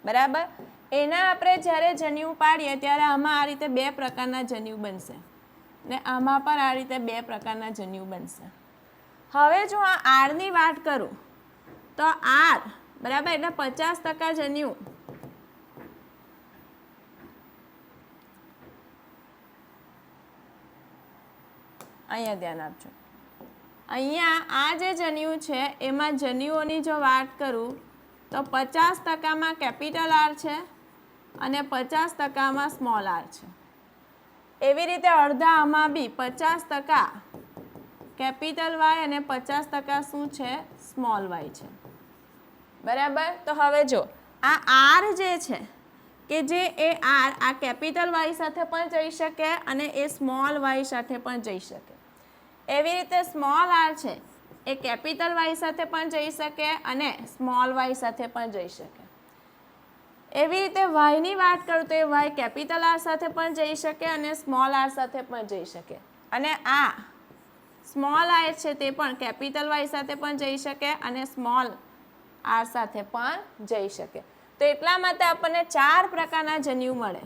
બરાબર. એના આપણે જ્યારે જન્યુ પાડીએ ત્યારે આમાં આ રીતે બે પ્રકારના જન્યુ બનશે ને આમાં પણ આ રીતે બે પ્રકારના જન્યુ બનશે. હવે જો આ આરની વાત કરું તો આર બરાબર એટલે 50% જન્યુ અહીંયા ધ્યાન આપજો. અહીંયા આ જે જન્યુ છે એમાં જન્યુઓની જો વાત કરું તો 50%માં કેપિટલ આર છે અને 50%માં સ્મોલ આર છે. એવી રીતે અડધા આમાં બી 50% કેપિટલ વાય અને 50% શું છે સ્મોલ વાય છે, બરાબર. તો હવે જો આ આર જે છે કે જે એ આર આ કેપિટલ વાય સાથે પણ જઈ શકે અને એ સ્મોલ વાય સાથે પણ જઈ શકે. એવી રીતે સ્મોલ આર છે એ કેપિટલ વાય સાથે પણ જઈ શકે અને સ્મોલ વાય સાથે પણ જઈ શકે. એવી રીતે વાયની વાત કરું તો એ વાય કેપિટલ આર સાથે પણ જઈ શકે અને સ્મોલ આર સાથે પણ જઈ શકે. અને આ સ્મોલ આર છે તે પણ કેપિટલ વાય સાથે પણ જઈ શકે અને સ્મોલ આર સાથે પણ જઈ શકે. તો એટલા માટે આપણને 4 પ્રકારના જન્યુ મળે,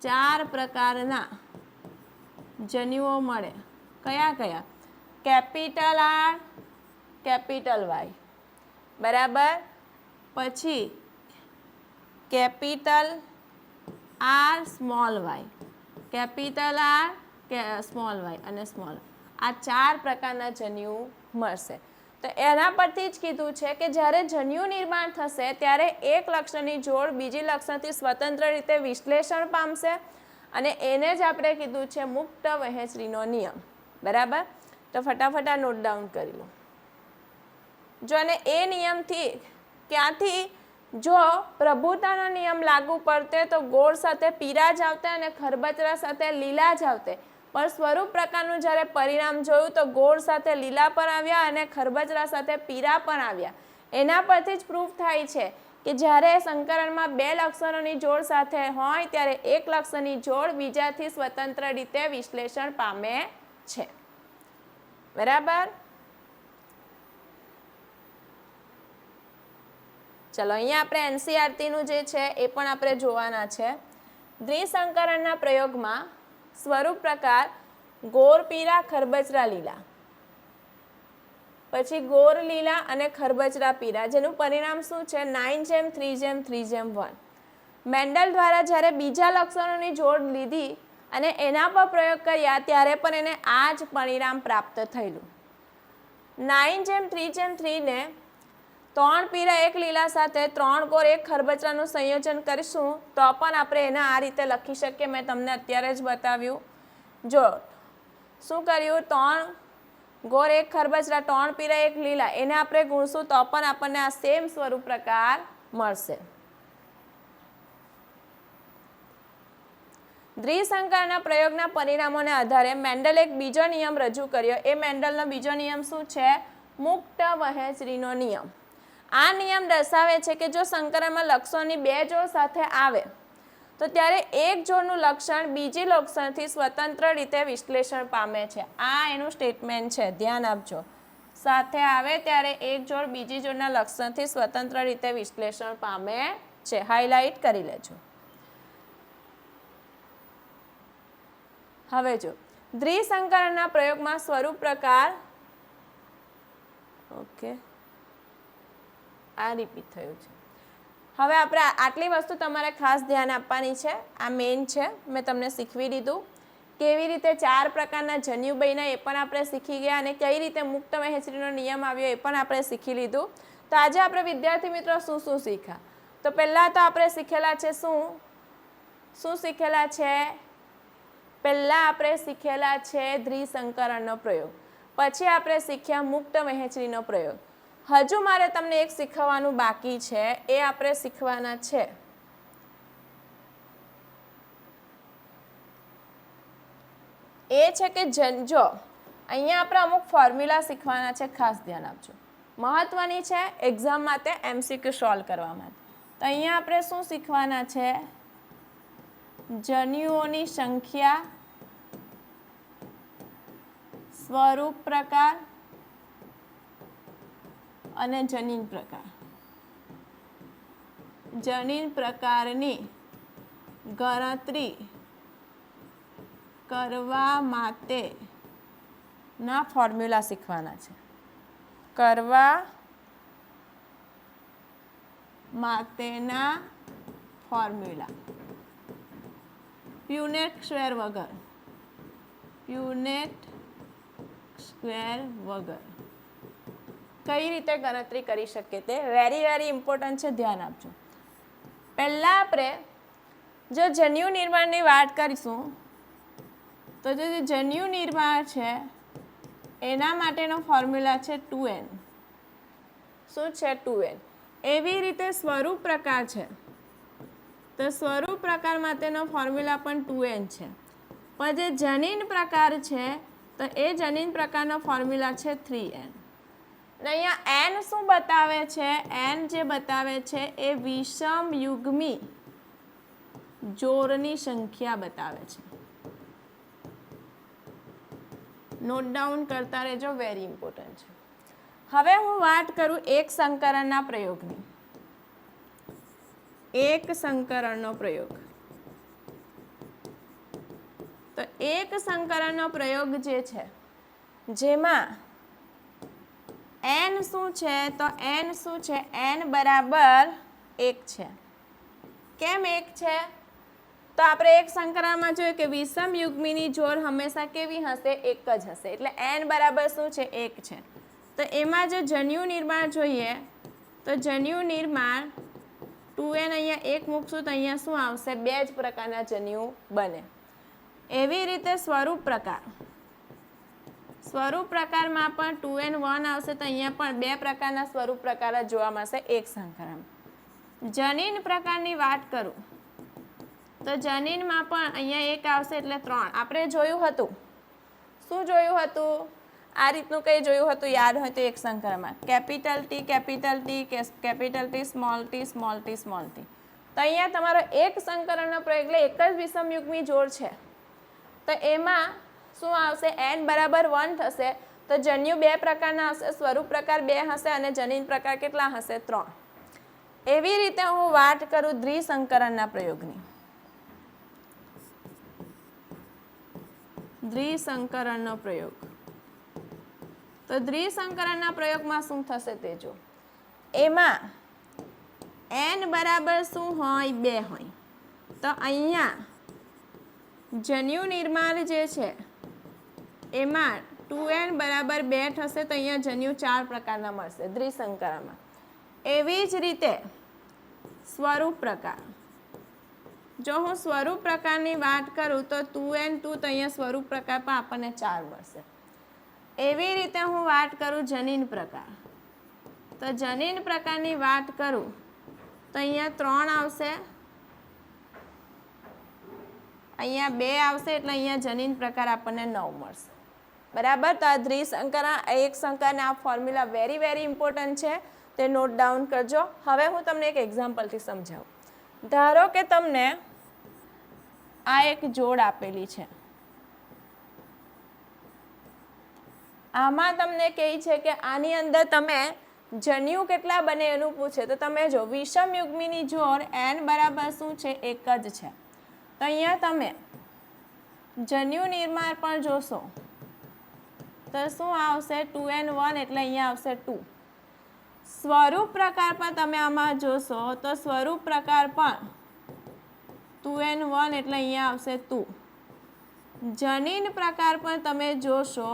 4 પ્રકારના જન્યુઓ મળે. કયા કયા, કેપિટલ આર કેપિટલ વાય, બરાબર. પછી capital R small Y, capital R small Y અને સ્મોલ. આ 4 પ્રકારના જન્યુ મળશે. તો એના પરથી જ કીધું છે કે જ્યારે જન્યુ નિર્માણ થશે ત્યારે એક લક્ષણની જોડ બીજી લક્ષણથી સ્વતંત્ર રીતે વિશ્લેષણ પામશે અને એને જ આપણે કીધું છે મુક્ત વહેંચણીનો નિયમ, બરાબર. તો ફટાફટ આ નોટ ડાઉન કરી લો. જો અને એ નિયમથી ક્યાંથી જો પ્રભુતાનો નિયમ લાગુ પડતે તો ગોળ સાથે પીળા જ આવતે અને ખરબચડા સાથે લીલા જ આવતે, પણ સ્વરૂપ પ્રકારનું જ્યારે પરિણામ જોયું તો ગોળ સાથે લીલા પણ આવ્યા અને ખરબચડા સાથે પીળા પણ આવ્યા. એના પરથી જ પ્રૂફ થાય છે કે જ્યારે સંકરણમાં બે લક્ષણોની જોડ સાથે હોય ત્યારે એક લક્ષણની જોડ બીજાથી સ્વતંત્ર રીતે વિશ્લેષણ પામે છે. બરાબર. ચલો અહીંયા આપણે એનસીઈઆરટીનું જે છે એ પણ આપણે જોવાના છે. દ્વિસંકરણના પ્રયોગમાં સ્વરૂપ પ્રકાર ગોળ પીળા ખરબચડા લીલા, પછી ગોળ લીલા અને ખરબચડા પીળા, જેનું પરિણામ શું છે 9:3:3:1. મેન્ડલ દ્વારા જ્યારે બીજા લક્ષણોની જોડ લીધી અને એના પર પ્રયોગ કર્યા ત્યારે પણ એને આ જ પરિણામ પ્રાપ્ત થયેલું. 9:3:3 ને 3 પીળા 1 લીલા સાથે 3 ગોળ 1 ખરબચડાનું સંયોજન કરીશું તો પણ આપણે એને આ રીતે લખી શકીએ. મેં તમને અત્યારે જ બતાવ્યું. જો શું કર્યું, 3 ગોળ 1 ખરબચડા 3 પીળા 1 લીલા એને આપણે ગુણશું તો પણ આપણને આ સેમ સ્વરૂપ પ્રકાર મળશે. દ્વિસંકરના પ્રયોગના પરિણામોને આધારે મેન્ડલે એક બીજો નિયમ રજૂ કર્યો. એ મેન્ડલનો બીજો નિયમ શું છે? મુક્ત વહેંચણીનો નિયમ. આ નિયમ દર્શાવે છે કે જો સંકરણમાં લક્ષણોની બે જોડ સાથે આવે તો ત્યારે એક જોડનું લક્ષણ બીજી લક્ષણથી સ્વતંત્ર રીતે વિશ્લેષણ પામે છે. આ એનું સ્ટેટમેન્ટ છે, ધ્યાન આપજો. સાથે આવે ત્યારે એક જોડ બીજી જોડના લક્ષણથી સ્વતંત્ર રીતે વિશ્લેષણ પામે છે. હાઇલાઇટ કરી લેજો. હવે જો દ્વિસંકરણના પ્રયોગમાં સ્વરૂપ પ્રકાર આ રિપીટ થયું છે. હવે આપણે આટલી વસ્તુ તમારે ખાસ ધ્યાન આપવાની છે. આ મેઇન છે, મેં તમને શીખવી દીધું. કેવી રીતે 4 પ્રકારના જન્યુ બન્યા એ પણ આપણે શીખી ગયા અને કઈ રીતે મુક્ત વહેંચણીનો નિયમ આવ્યો એ પણ આપણે શીખી લીધું. તો આજે આપણે વિદ્યાર્થી મિત્રો શું શું શીખ્યા? તો પહેલાં તો આપણે શીખેલા છે શું શીખેલા છે? પહેલાં આપણે શીખેલા છે દ્વિસંકરણનો પ્રયોગ, પછી આપણે શીખ્યા મુક્ત વહેંચણીનો પ્રયોગ. હજુ મારે તમને એક શીખવવાનું બાકી છે, એ આપણે શીખવાના છે એ છે કે જો અહીંયા આપણે અમુક ફોર્મ્યુલા શીખવાના છે, ખાસ ધ્યાન આપજો. મહત્વની છે એક્ઝામ માટે, MCQ સોલ્વ કરવા માટે. તો અહીંયા આપણે શું શીખવાના છે? જન્યુઓની સંખ્યા, સ્વરૂપ પ્રકાર અને જનીન પ્રકાર. જનીન પ્રકારની ગણતરી કરવા માટેના ફોર્મ્યુલા શીખવાના છે. કરવા માટેના ફોર્મ્યુલા પ્યુનેટ સ્ક્વેર વગર કઈ રીતે ગણતરી કરી શકીએ તે વેરી ઇમ્પોર્ટન્ટ છે, ધ્યાન આપજો. પહેલાં આપણે જો જન્યુ નિર્માણની વાત કરીશું તો જે જન્યુ નિર્માણ છે એના માટેનો ફોર્મ્યુલા છે 2n. શું છે? 2n. એવી રીતે સ્વરૂપ પ્રકાર છે તો સ્વરૂપ પ્રકાર માટેનો ફોર્મ્યુલા પણ 2n છે. પણ જે જનીન પ્રકાર છે તો એ જનીન પ્રકારનો ફોર્મ્યુલા છે 3n. અને અહીંયા n શું બતાવે છે? n જે બતાવે છે એ વિષમ યુગ્મી જોડની સંખ્યા બતાવે છે. નોટ ડાઉન કરતા રહેજો, વેરી ઇમ્પોર્ટન્ટ છે. હવે હું વાત કરું એક સંકરણના પ્રયોગની. એક સંકરણનો પ્રયોગ. તો એક સંકરણનો પ્રયોગ જે છે જેમાં n શું છે? તો n શું છે? n બરાબર 1 છે. કેમ 1 છે? તો આપણે એક સંકરણમાં જોયું કે વિષમ યુગ્મીની જોડ હંમેશા કેવી હશે? એક જ હશે. એટલે n બરાબર શું છે? 1 છે. તો એમાં જો જન્યુ નિર્માણ જોઈએ તો જન્યુ નિર્માણ 2n અહીંયા 1 મૂકશું તો અહીંયા શું આવશે? 2 જ પ્રકારના જન્યુ બને. એવી રીતે સ્વરૂપ પ્રકારમાં પણ 2n 1 આવશે તો અહીંયા પણ 2 પ્રકારના સ્વરૂપ પ્રકાર જોવા મળશે એક સંકરણ. જનીન પ્રકારની વાત કરું તો જનીનમાં પણ અહીંયા 1 આવશે એટલે 3. આપણે જોયું હતું, શું જોયું હતું? આ રીતનું કંઈ જોયું હતું, યાદ હોય તો એક સંકરમાં capital T, capital T, capital T, small t, small t, small t. તો અહીંયા તમારો એક સંકરણનો પ્રયોગ એટલે એક જ વિષમયુગ્મી જોડ છે. તો એમાં શું આવશે? n બરાબર 1 થશે. તો જન્યુ 2 પ્રકારના હશે, સ્વરૂપ પ્રકાર 2 હશે અને જનીન પ્રકાર કેટલા હશે? 3. એવી રીતે હું વાત કરું દ્વિસંકરણના પ્રયોગની. દ્વિસંકરણનો પ્રયોગ. તો દ્વિસંકરણના પ્રયોગમાં શું થશે તે જો. એમાં n બરાબર શું હોય? 2 હોય. તો અહીંયા જન્યુ નિર્માણ જે છે એમાં 2n બરાબર 2 થશે. તો અહીંયા જન્યુ 4 પ્રકારના મળશે દ્વિસંકરણમાં. એવી જ રીતે સ્વરૂપ પ્રકાર. જો હું સ્વરૂપ પ્રકારની વાત કરું તો 2n2, તો અહીંયા સ્વરૂપ પ્રકાર પણ આપણને 4 મળશે. એવી રીતે હું વાત કરું જનીન પ્રકાર. તો જનીન પ્રકારની વાત કરું તો અહીંયા 3 આવશે, અહીંયા 2 આવશે એટલે અહીંયા જનીન પ્રકાર આપણને 9 મળશે. બરાબર. તો આ દ્વિસંકરણ એક સંકરણના આ ફોર્મ્યુલા વેરી ઇમ્પોર્ટન્ટ છે, તે નોટ ડાઉન કરજો. હવે હું તમને એક એક્ઝામ્પલથી સમજાવું. ધારો કે તમને આ એક જોડ આપેલી છે, આમાં તમને કહે છે કે આની અંદર તમે જન્યુ કેટલા બને એનું પૂછે. તો તમે જો વિષમયુગ્મીની જોડ n બરાબર શું છે? 1 જ છે. તો અહીંયા તમે જન્યુ નિર્માણ પણ જોશો તો શું આવશે? 2n1 એટલે અહીંયા આવશે 2. સ્વરૂપ પ્રકાર પણ તમે આમાં જોશો તો સ્વરૂપ પ્રકાર પણ 2n1 એટલે અહીંયા આવશે 2. જનીન પ્રકાર પણ તમે જોશો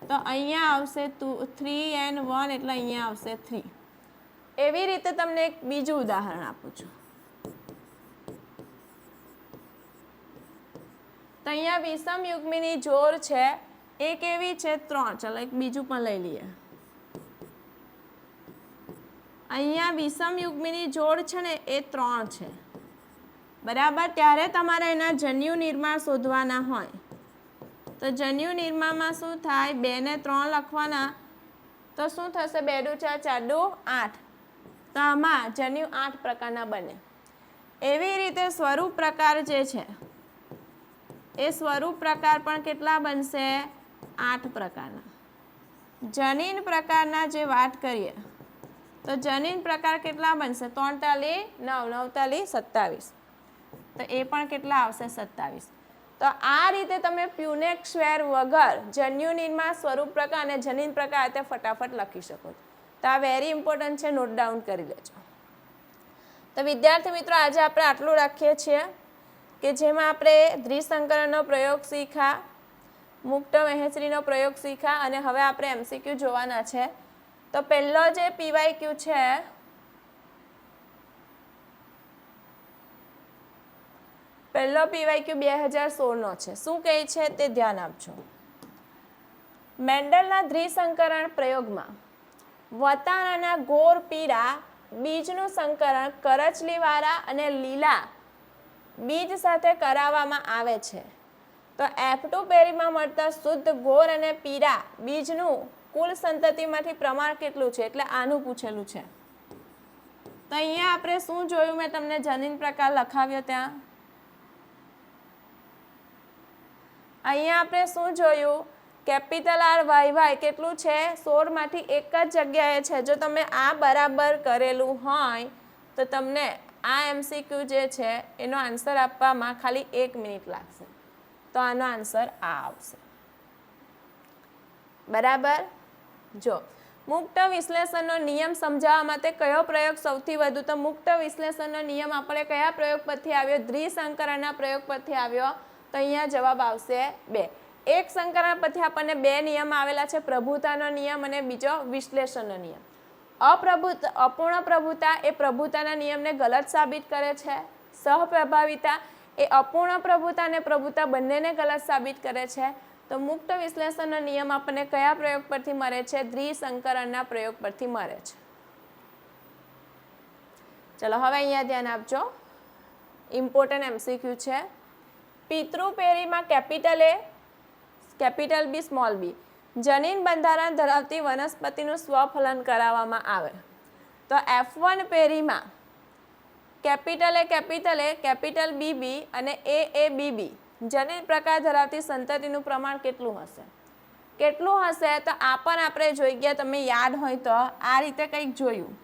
તો અહીંયા આવશે 3n1 એટલે અહીંયા આવશે 3. એવી રીતે તમને એક બીજું ઉદાહરણ આપું છું. તો અહીંયા વિષમયુગ્મીની જોડ છે એ કેવી છે? 3. ચલો એક બીજું પણ લઈ લઈએ. અહીંયા વિષમયુગ્મીની જોડ છે ને એ 3 છે. બરાબર. ત્યારે તમારે એના જન્યુ નિર્માણ શોધવાના હોય. તો જન્યુ નિર્માણમાં શું થાય? 2 ને 3 લખવાના. તો શું થશે? 2 દુ 4, 4 દુ 8. તો આમાં જન્યુ 8 પ્રકારના બને. એવી રીતે સ્વરૂપ પ્રકાર જે છે એ સ્વરૂપ પ્રકાર પણ કેટલા બનશે? 8 પ્રકારના. જનીન પ્રકારના જે વાત કરીએ તો જનીન પ્રકાર કેટલા બનશે? 3 તાલી 9, 9 તાલી 27. તો એ પણ કેટલા આવશે? 27. તો આ રીતે તમે પ્યુનેટ સ્ક્વેર વગર જન્યુ નિર્માણ, સ્વરૂપ પ્રકાર અને જનીન પ્રકાર તે ફટાફટ લખી શકો. તો આ વેરી ઇમ્પોર્ટન્ટ છે, નોટ ડાઉન કરી લેજો. તો વિદ્યાર્થી મિત્રો, આજે આપણે આટલું રાખીએ છીએ કે જેમાં આપણે દ્વિસંકરણનો પ્રયોગ શીખ્યા, મુક્ત વહેંચણીનો પ્રયોગ શીખ્યા અને હવે આપણે MCQ જોવાના છે. તો પહેલો જે PYQ છે પહેલો PYQ 2016નો છે. શું કહે છે તે ધ્યાન આપજો. મેન્ડલના દ્વિસંકરણ પ્રયોગમાં વટાણાના ગોળ પીળા બીજનું સંકરણ કરચલીવાળા અને લીલા બીજ સાથે કરાવવામાં આવે છે. તો F2 પેઢીમાં મળતા શુદ્ધ ગોળ અને પીળા બીજનું કુલ સંતતિમાંથી પ્રમાણ કેટલું છે? એટલે આનું પૂછેલું છે. તો અહીંયા આપણે શું જોયું? મેં તમને જનીન પ્રકાર લખાવ્યો ત્યાં. અહીંયા આપણે શું જોયું? કેપિટલ RYY કેટલું છે? 16 માંથી એક જ જગ્યાએ છે. જો તમે આ બરાબર કરેલું હોય તો તમને આ MCQ જે છે એનો આન્સર આપવામાં ખાલી 1 મિનિટ લાગશે. તો આનો આન્સર આ આવશે. બરાબર. જો મુક્ત વિશ્લેષણનો નિયમ સમજાવવા માટે કયો પ્રયોગ સૌથી વધુ? તો મુક્ત વિશ્લેષણનો નિયમ આપણે કયા પ્રયોગ પરથી આવ્યો? દ્વિસંકરણના પ્રયોગ પરથી આવ્યો. તો અહીંયા જવાબ આવશે 2. એક સંકરણ પરથી આપણને 2 નિયમ આવેલા છે, પ્રભુતાનો નિયમ અને બીજો વિશ્લેષણનો નિયમ. અપૂર્ણ પ્રભુતા એ પ્રભુતાના નિયમને ગલત સાબિત કરે છે. સહપ્રભાવિતા એ અપૂર્ણ પ્રભુતા અને પ્રભુતા બંનેને ગલત સાબિત કરે છે. તો મુક્ત વિશ્લેષણનો નિયમ આપણને કયા પ્રયોગ પરથી મળે છે? દ્વિસંકરણના પ્રયોગ પરથી મળે છે. ચલો હવે અહીંયા ધ્યાન આપજો, ઇમ્પોર્ટન્ટ MCQ છે. પિતૃપેઢીમાં capital A, capital B, small b જનીન બંધારણ ધરાવતી વનસ્પતિનું સ્વફલન કરાવવામાં આવે તો F1 પેઢીમાં કેપિટલ A, કેપિટલ BB અને AABB જનીન પ્રકાર ધરાવતી સંતતિનું પ્રમાણ કેટલું હશે? કેટલું હશે તો આ પણ આપણે જોઈ ગયા, તમે યાદ હોય તો આ રીતે કંઈક જોયું.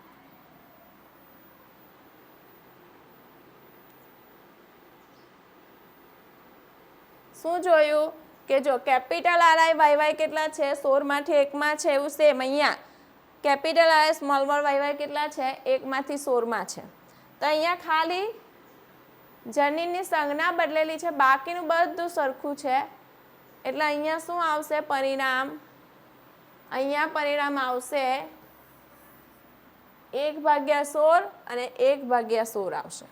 શું જોયું કે જો કેપિટલ RI કેટલા છે? 16 માંથી 1 માં છે. એવું સેમ અહીંયા કેપિટલ RI સ્મોલ YY કેટલા છે? 1 માંથી 16 માં છે. તો અહીંયા ખાલી જનીનની સંજ્ઞા બદલેલી છે, બાકીનું બધું સરખું છે. એટલે અહીંયા શું આવશે પરિણામ? અહીંયા પરિણામ આવશે 1/16 અને 1/16 આવશે.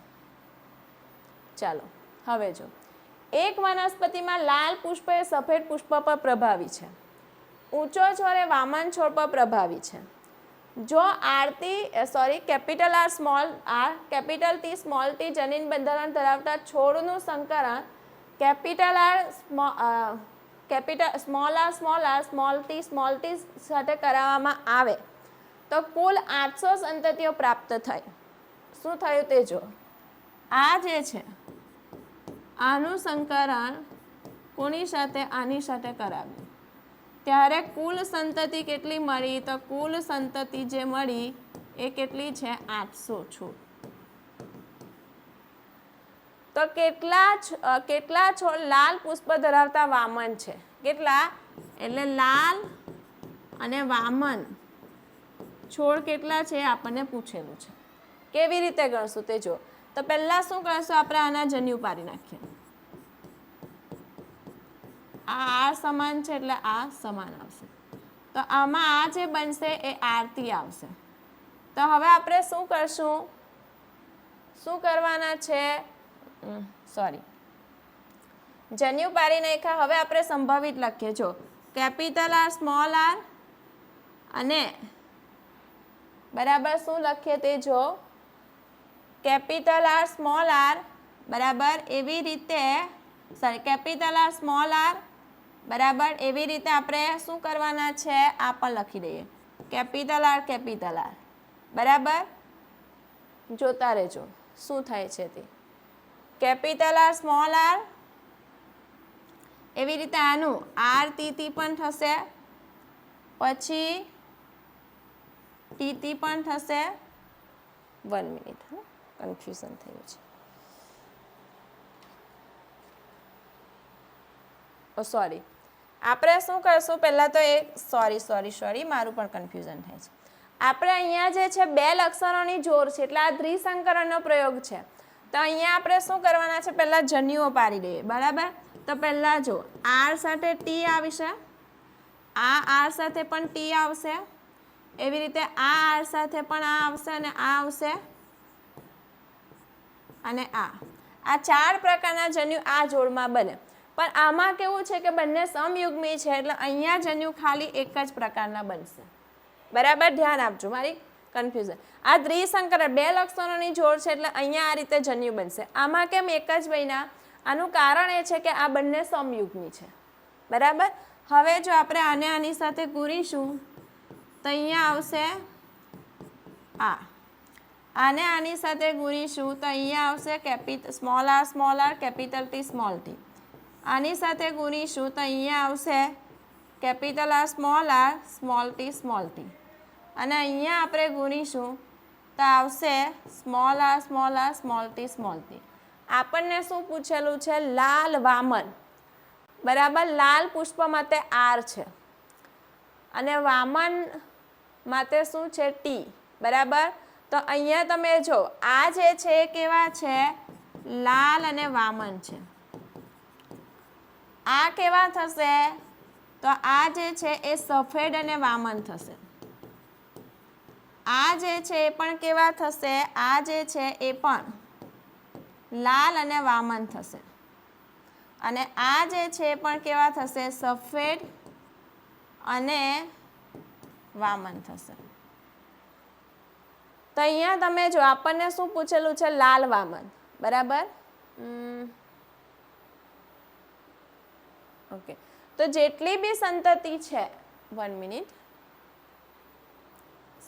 ચાલો હવે જો એક વનસ્પતિમાં લાલ પુષ્પ એ સફેદ પુષ્પ પર પ્રભાવી છે, ઊંચો છોડ એ વામન છોડ પર પ્રભાવી છે. જો capital R small r, capital T small t જનીન બંધારણ ધરાવતા છોડનું સંકરણ capital small r small t સાથે કરાવવામાં આવે તો કુલ 800 સંતતિઓ પ્રાપ્ત થાય. શું થયું તે જો, આ જે છે આનું સંકરણ કોની સાથે? આની સાથે કરાવ્યું ત્યારે કુલ સંતતિ કેટલી મળી? તો કુલ સંતતિ જે મળી એ કેટલી છે? 800 છોડ. તો કેટલા છોડ લાલ પુષ્પ ધરાવતા વામન છે? કેટલા? એટલે લાલ અને વામન છોડ કેટલા છે આપણને પૂછેલું છે. કેવી રીતે ગણશું તે જો. તો પહેલા શું કરશું આપણે? આના જન્યુ પાડી નાખીએ. આ સમાન છે એટલે આ સમાન આવશે. તો આમાં આ જે બનશે એ આરતી આવશે. તો હવે આપણે શું કરશું? શું કરવાના છે? જન્યુ પાડી નાખ્યા. હવે આપણે સંભવિત લખીએ. જો કેપિટલ R સ્મોલ r અને બરાબર શું લખીએ તે જો, કેપિટલ R સ્મોલ r બરાબર એવી રીતે કેપિટલ R સ્મોલ r બરાબર એવી રીતે આપણે શું કરવાના છે? આ પણ લખી દઈએ કેપિટલ R બરાબર. જોતા રહેજો શું થાય છે તે. કેપિટલ R સ્મોલ r એવી રીતે આનું R T પણ થશે, પછી TT પણ થશે. 1 મિનિટ, કન્ફ્યુઝન થયું છે. સોરી, આપણે શું કરશું પહેલાં તો સોરી મારું પણ કન્ફ્યુઝન થાય છે. આપણે અહીંયા જે છે 2 લક્ષણોની જોડ છે એટલે આ દ્વિસંકરણનો પ્રયોગ છે. તો અહીંયા આપણે શું કરવાના છે? પહેલાં જન્યુઓ પાડી દઈએ. બરાબર. તો પહેલાં જો R સાથે T આવશે, આ R સાથે પણ T આવશે, એવી રીતે આ R સાથે પણ આ આવશે અને આ આવશે અને આ 4 પ્રકારના જન્યુ આ જોડમાં બને. પણ આમાં કેવું છે કે બંને સમયુગ્મી છે એટલે અહીંયા જન્યુ ખાલી એક જ પ્રકારના બનશે. બરાબર, ધ્યાન આપજો, મારી કન્ફ્યુઝન. આ દ્વિસંકરણ 2 લક્ષણોની જોડ છે એટલે અહીંયા આ રીતે જન્યુ બનશે. આમાં કેમ એક જ બન્યા? આનું કારણ એ છે કે આ બંને સમયુગ્મી છે. બરાબર. હવે જો આપણે આને આની સાથે ગુણીશું તો અહીંયા આવશે આને આની સાથે ગુણીશું તો અહીંયા આવશે small r capital T small t. આની સાથે ગુણીશું તો અહીંયા આવશે capital R small t small t. અને અહીંયા આપણે ગુણીશું તો આવશે small r small t small t. આપણને શું પૂછેલું છે? લાલ વામન. બરાબર. લાલ પુષ્પ માટે R છે અને વામન માટે શું છે? T. બરાબર. તો અહીંયા તમે જો આ જે છે એ કેવા છે? લાલ અને વામન છે. આ કેવા થશે? તો આ જે છે એ સફેદ અને વામન થશે. આ જે છે એ પણ કેવા થશે? આ જે છે એ પણ લાલ અને વામન થશે. અને આ જે છે એ પણ કેવા થશે? સફેદ અને વામન થશે. તો અહીંયા તમે જો આપણને શું પૂછેલું છે, લાલ વામન, બરાબર. ઓકે, તો જેટલી બી સંતતિ છે, 1 મિનિટ,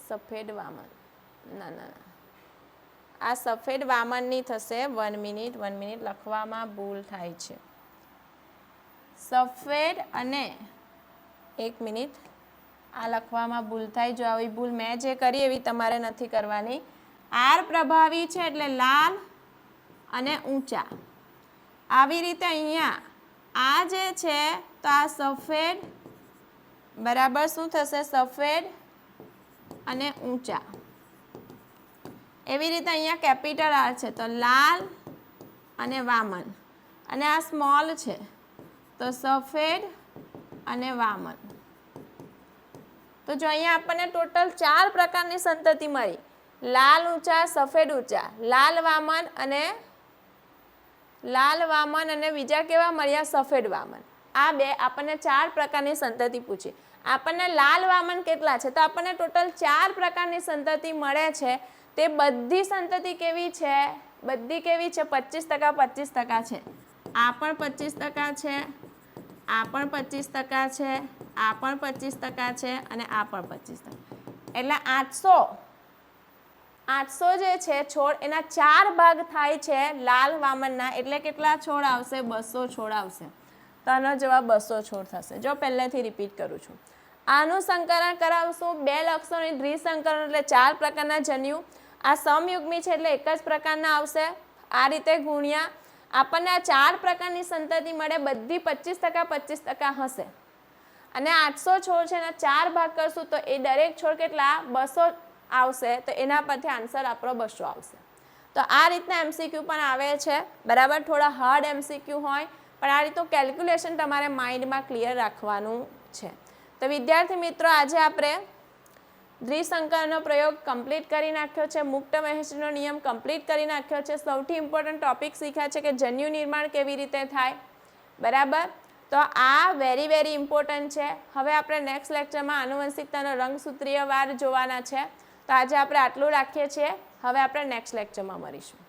સફેદ વામન, ના ના ના, આ સફેદ વામનની થશે. 1 મિનિટ લખવામાં ભૂલ થાય છે. સફેદ અને 1 મિનિટ, આ લખવામાં ભૂલ થાય. જો આવી ભૂલ મેં જે કરી એવી તમારે નથી કરવાની. આર પ્રભાવી છે એટલે લાલ અને ઊંચા. આવી રીતે અહીંયા આ જે છે તો આ સફેદ, બરાબર, શું થશે, સફેદ અને ઊંચા. એવી રીતે અહીંયા કેપિટલ આર છે તો લાલ અને વામન, અને આ સ્મોલ છે તો સફેદ અને વામન. તો જો અહીંયા આપણને ટોટલ 4 પ્રકારની સંતતિ મળી. લાલ ઊંચા, સફેદ ઊંચા, લાલ વામન અને બીજા કેવા મળ્યા, સફેદ વામન. આ બે આપણને 4 પ્રકારની સંતતિ પૂછી. આપણને લાલ વામન કેટલા છે, તો આપણને ટોટલ 4 પ્રકારની સંતતિ મળે છે. તે બધી સંતતિ કેવી છે, બધી કેવી છે, 25% 25% છે. આ પણ 25% છે, આ પણ 25% છે, આ પણ 25% છે, અને આ પણ 25%. એટલે 800 જે છે છોડ, એના 4 ભાગ થાય છે લાલ વામનના. એટલે કેટલા છોડ આવશે, 200 છોડ આવશે. તો આનો જવાબ 200 છોડ થશે. જો પહેલેથી રિપીટ કરું છું. આનું સંકરણ કરાવશું. 2 લક્ષણોની દ્વિસંકરણ એટલે 4 પ્રકારના જન્યુ. આ સમયુગ્મી છે એટલે એક જ પ્રકારના આવશે. આ રીતે ગુણ્યા આપણને આ 4 પ્રકારની સંતતિ મળે, બધી 25% 25% હશે. અને 800 છોડ છે એના 4 ભાગ કરશું તો એ દરેક છોડ કેટલા, 200 આવશે. તો એના પરથી આન્સર આપણો 200 આવશે. તો આ રીતના MCQ પણ આવે છે, બરાબર. થોડા હાર્ડ MCQ હોય, પણ આ રીતનું કેલ્ક્યુલેશન તમારે માઇન્ડમાં ક્લિયર રાખવાનું છે. તો વિદ્યાર્થી મિત્રો, આજે આપણે દ્વિસંકરણનો પ્રયોગ કમ્પ્લીટ કરી નાખ્યો છે. મુક્ત વહેંચણીનો નિયમ કમ્પ્લીટ કરી નાખ્યો છે. સૌથી ઇમ્પોર્ટન્ટ ટોપિક શીખ્યા છે કે જન્યુ નિર્માણ કેવી રીતે થાય, બરાબર. તો આ વેરી ઇમ્પોર્ટન્ટ છે. હવે આપણે નેક્સ્ટ લેક્ચરમાં આનુવંશિકતાનો રંગસૂત્રીય વાર જોવાના છે. તો આજે આપણે આટલું રાખીએ છીએ. હવે આપણે નેક્સ્ટ લેક્ચરમાં મળીશું.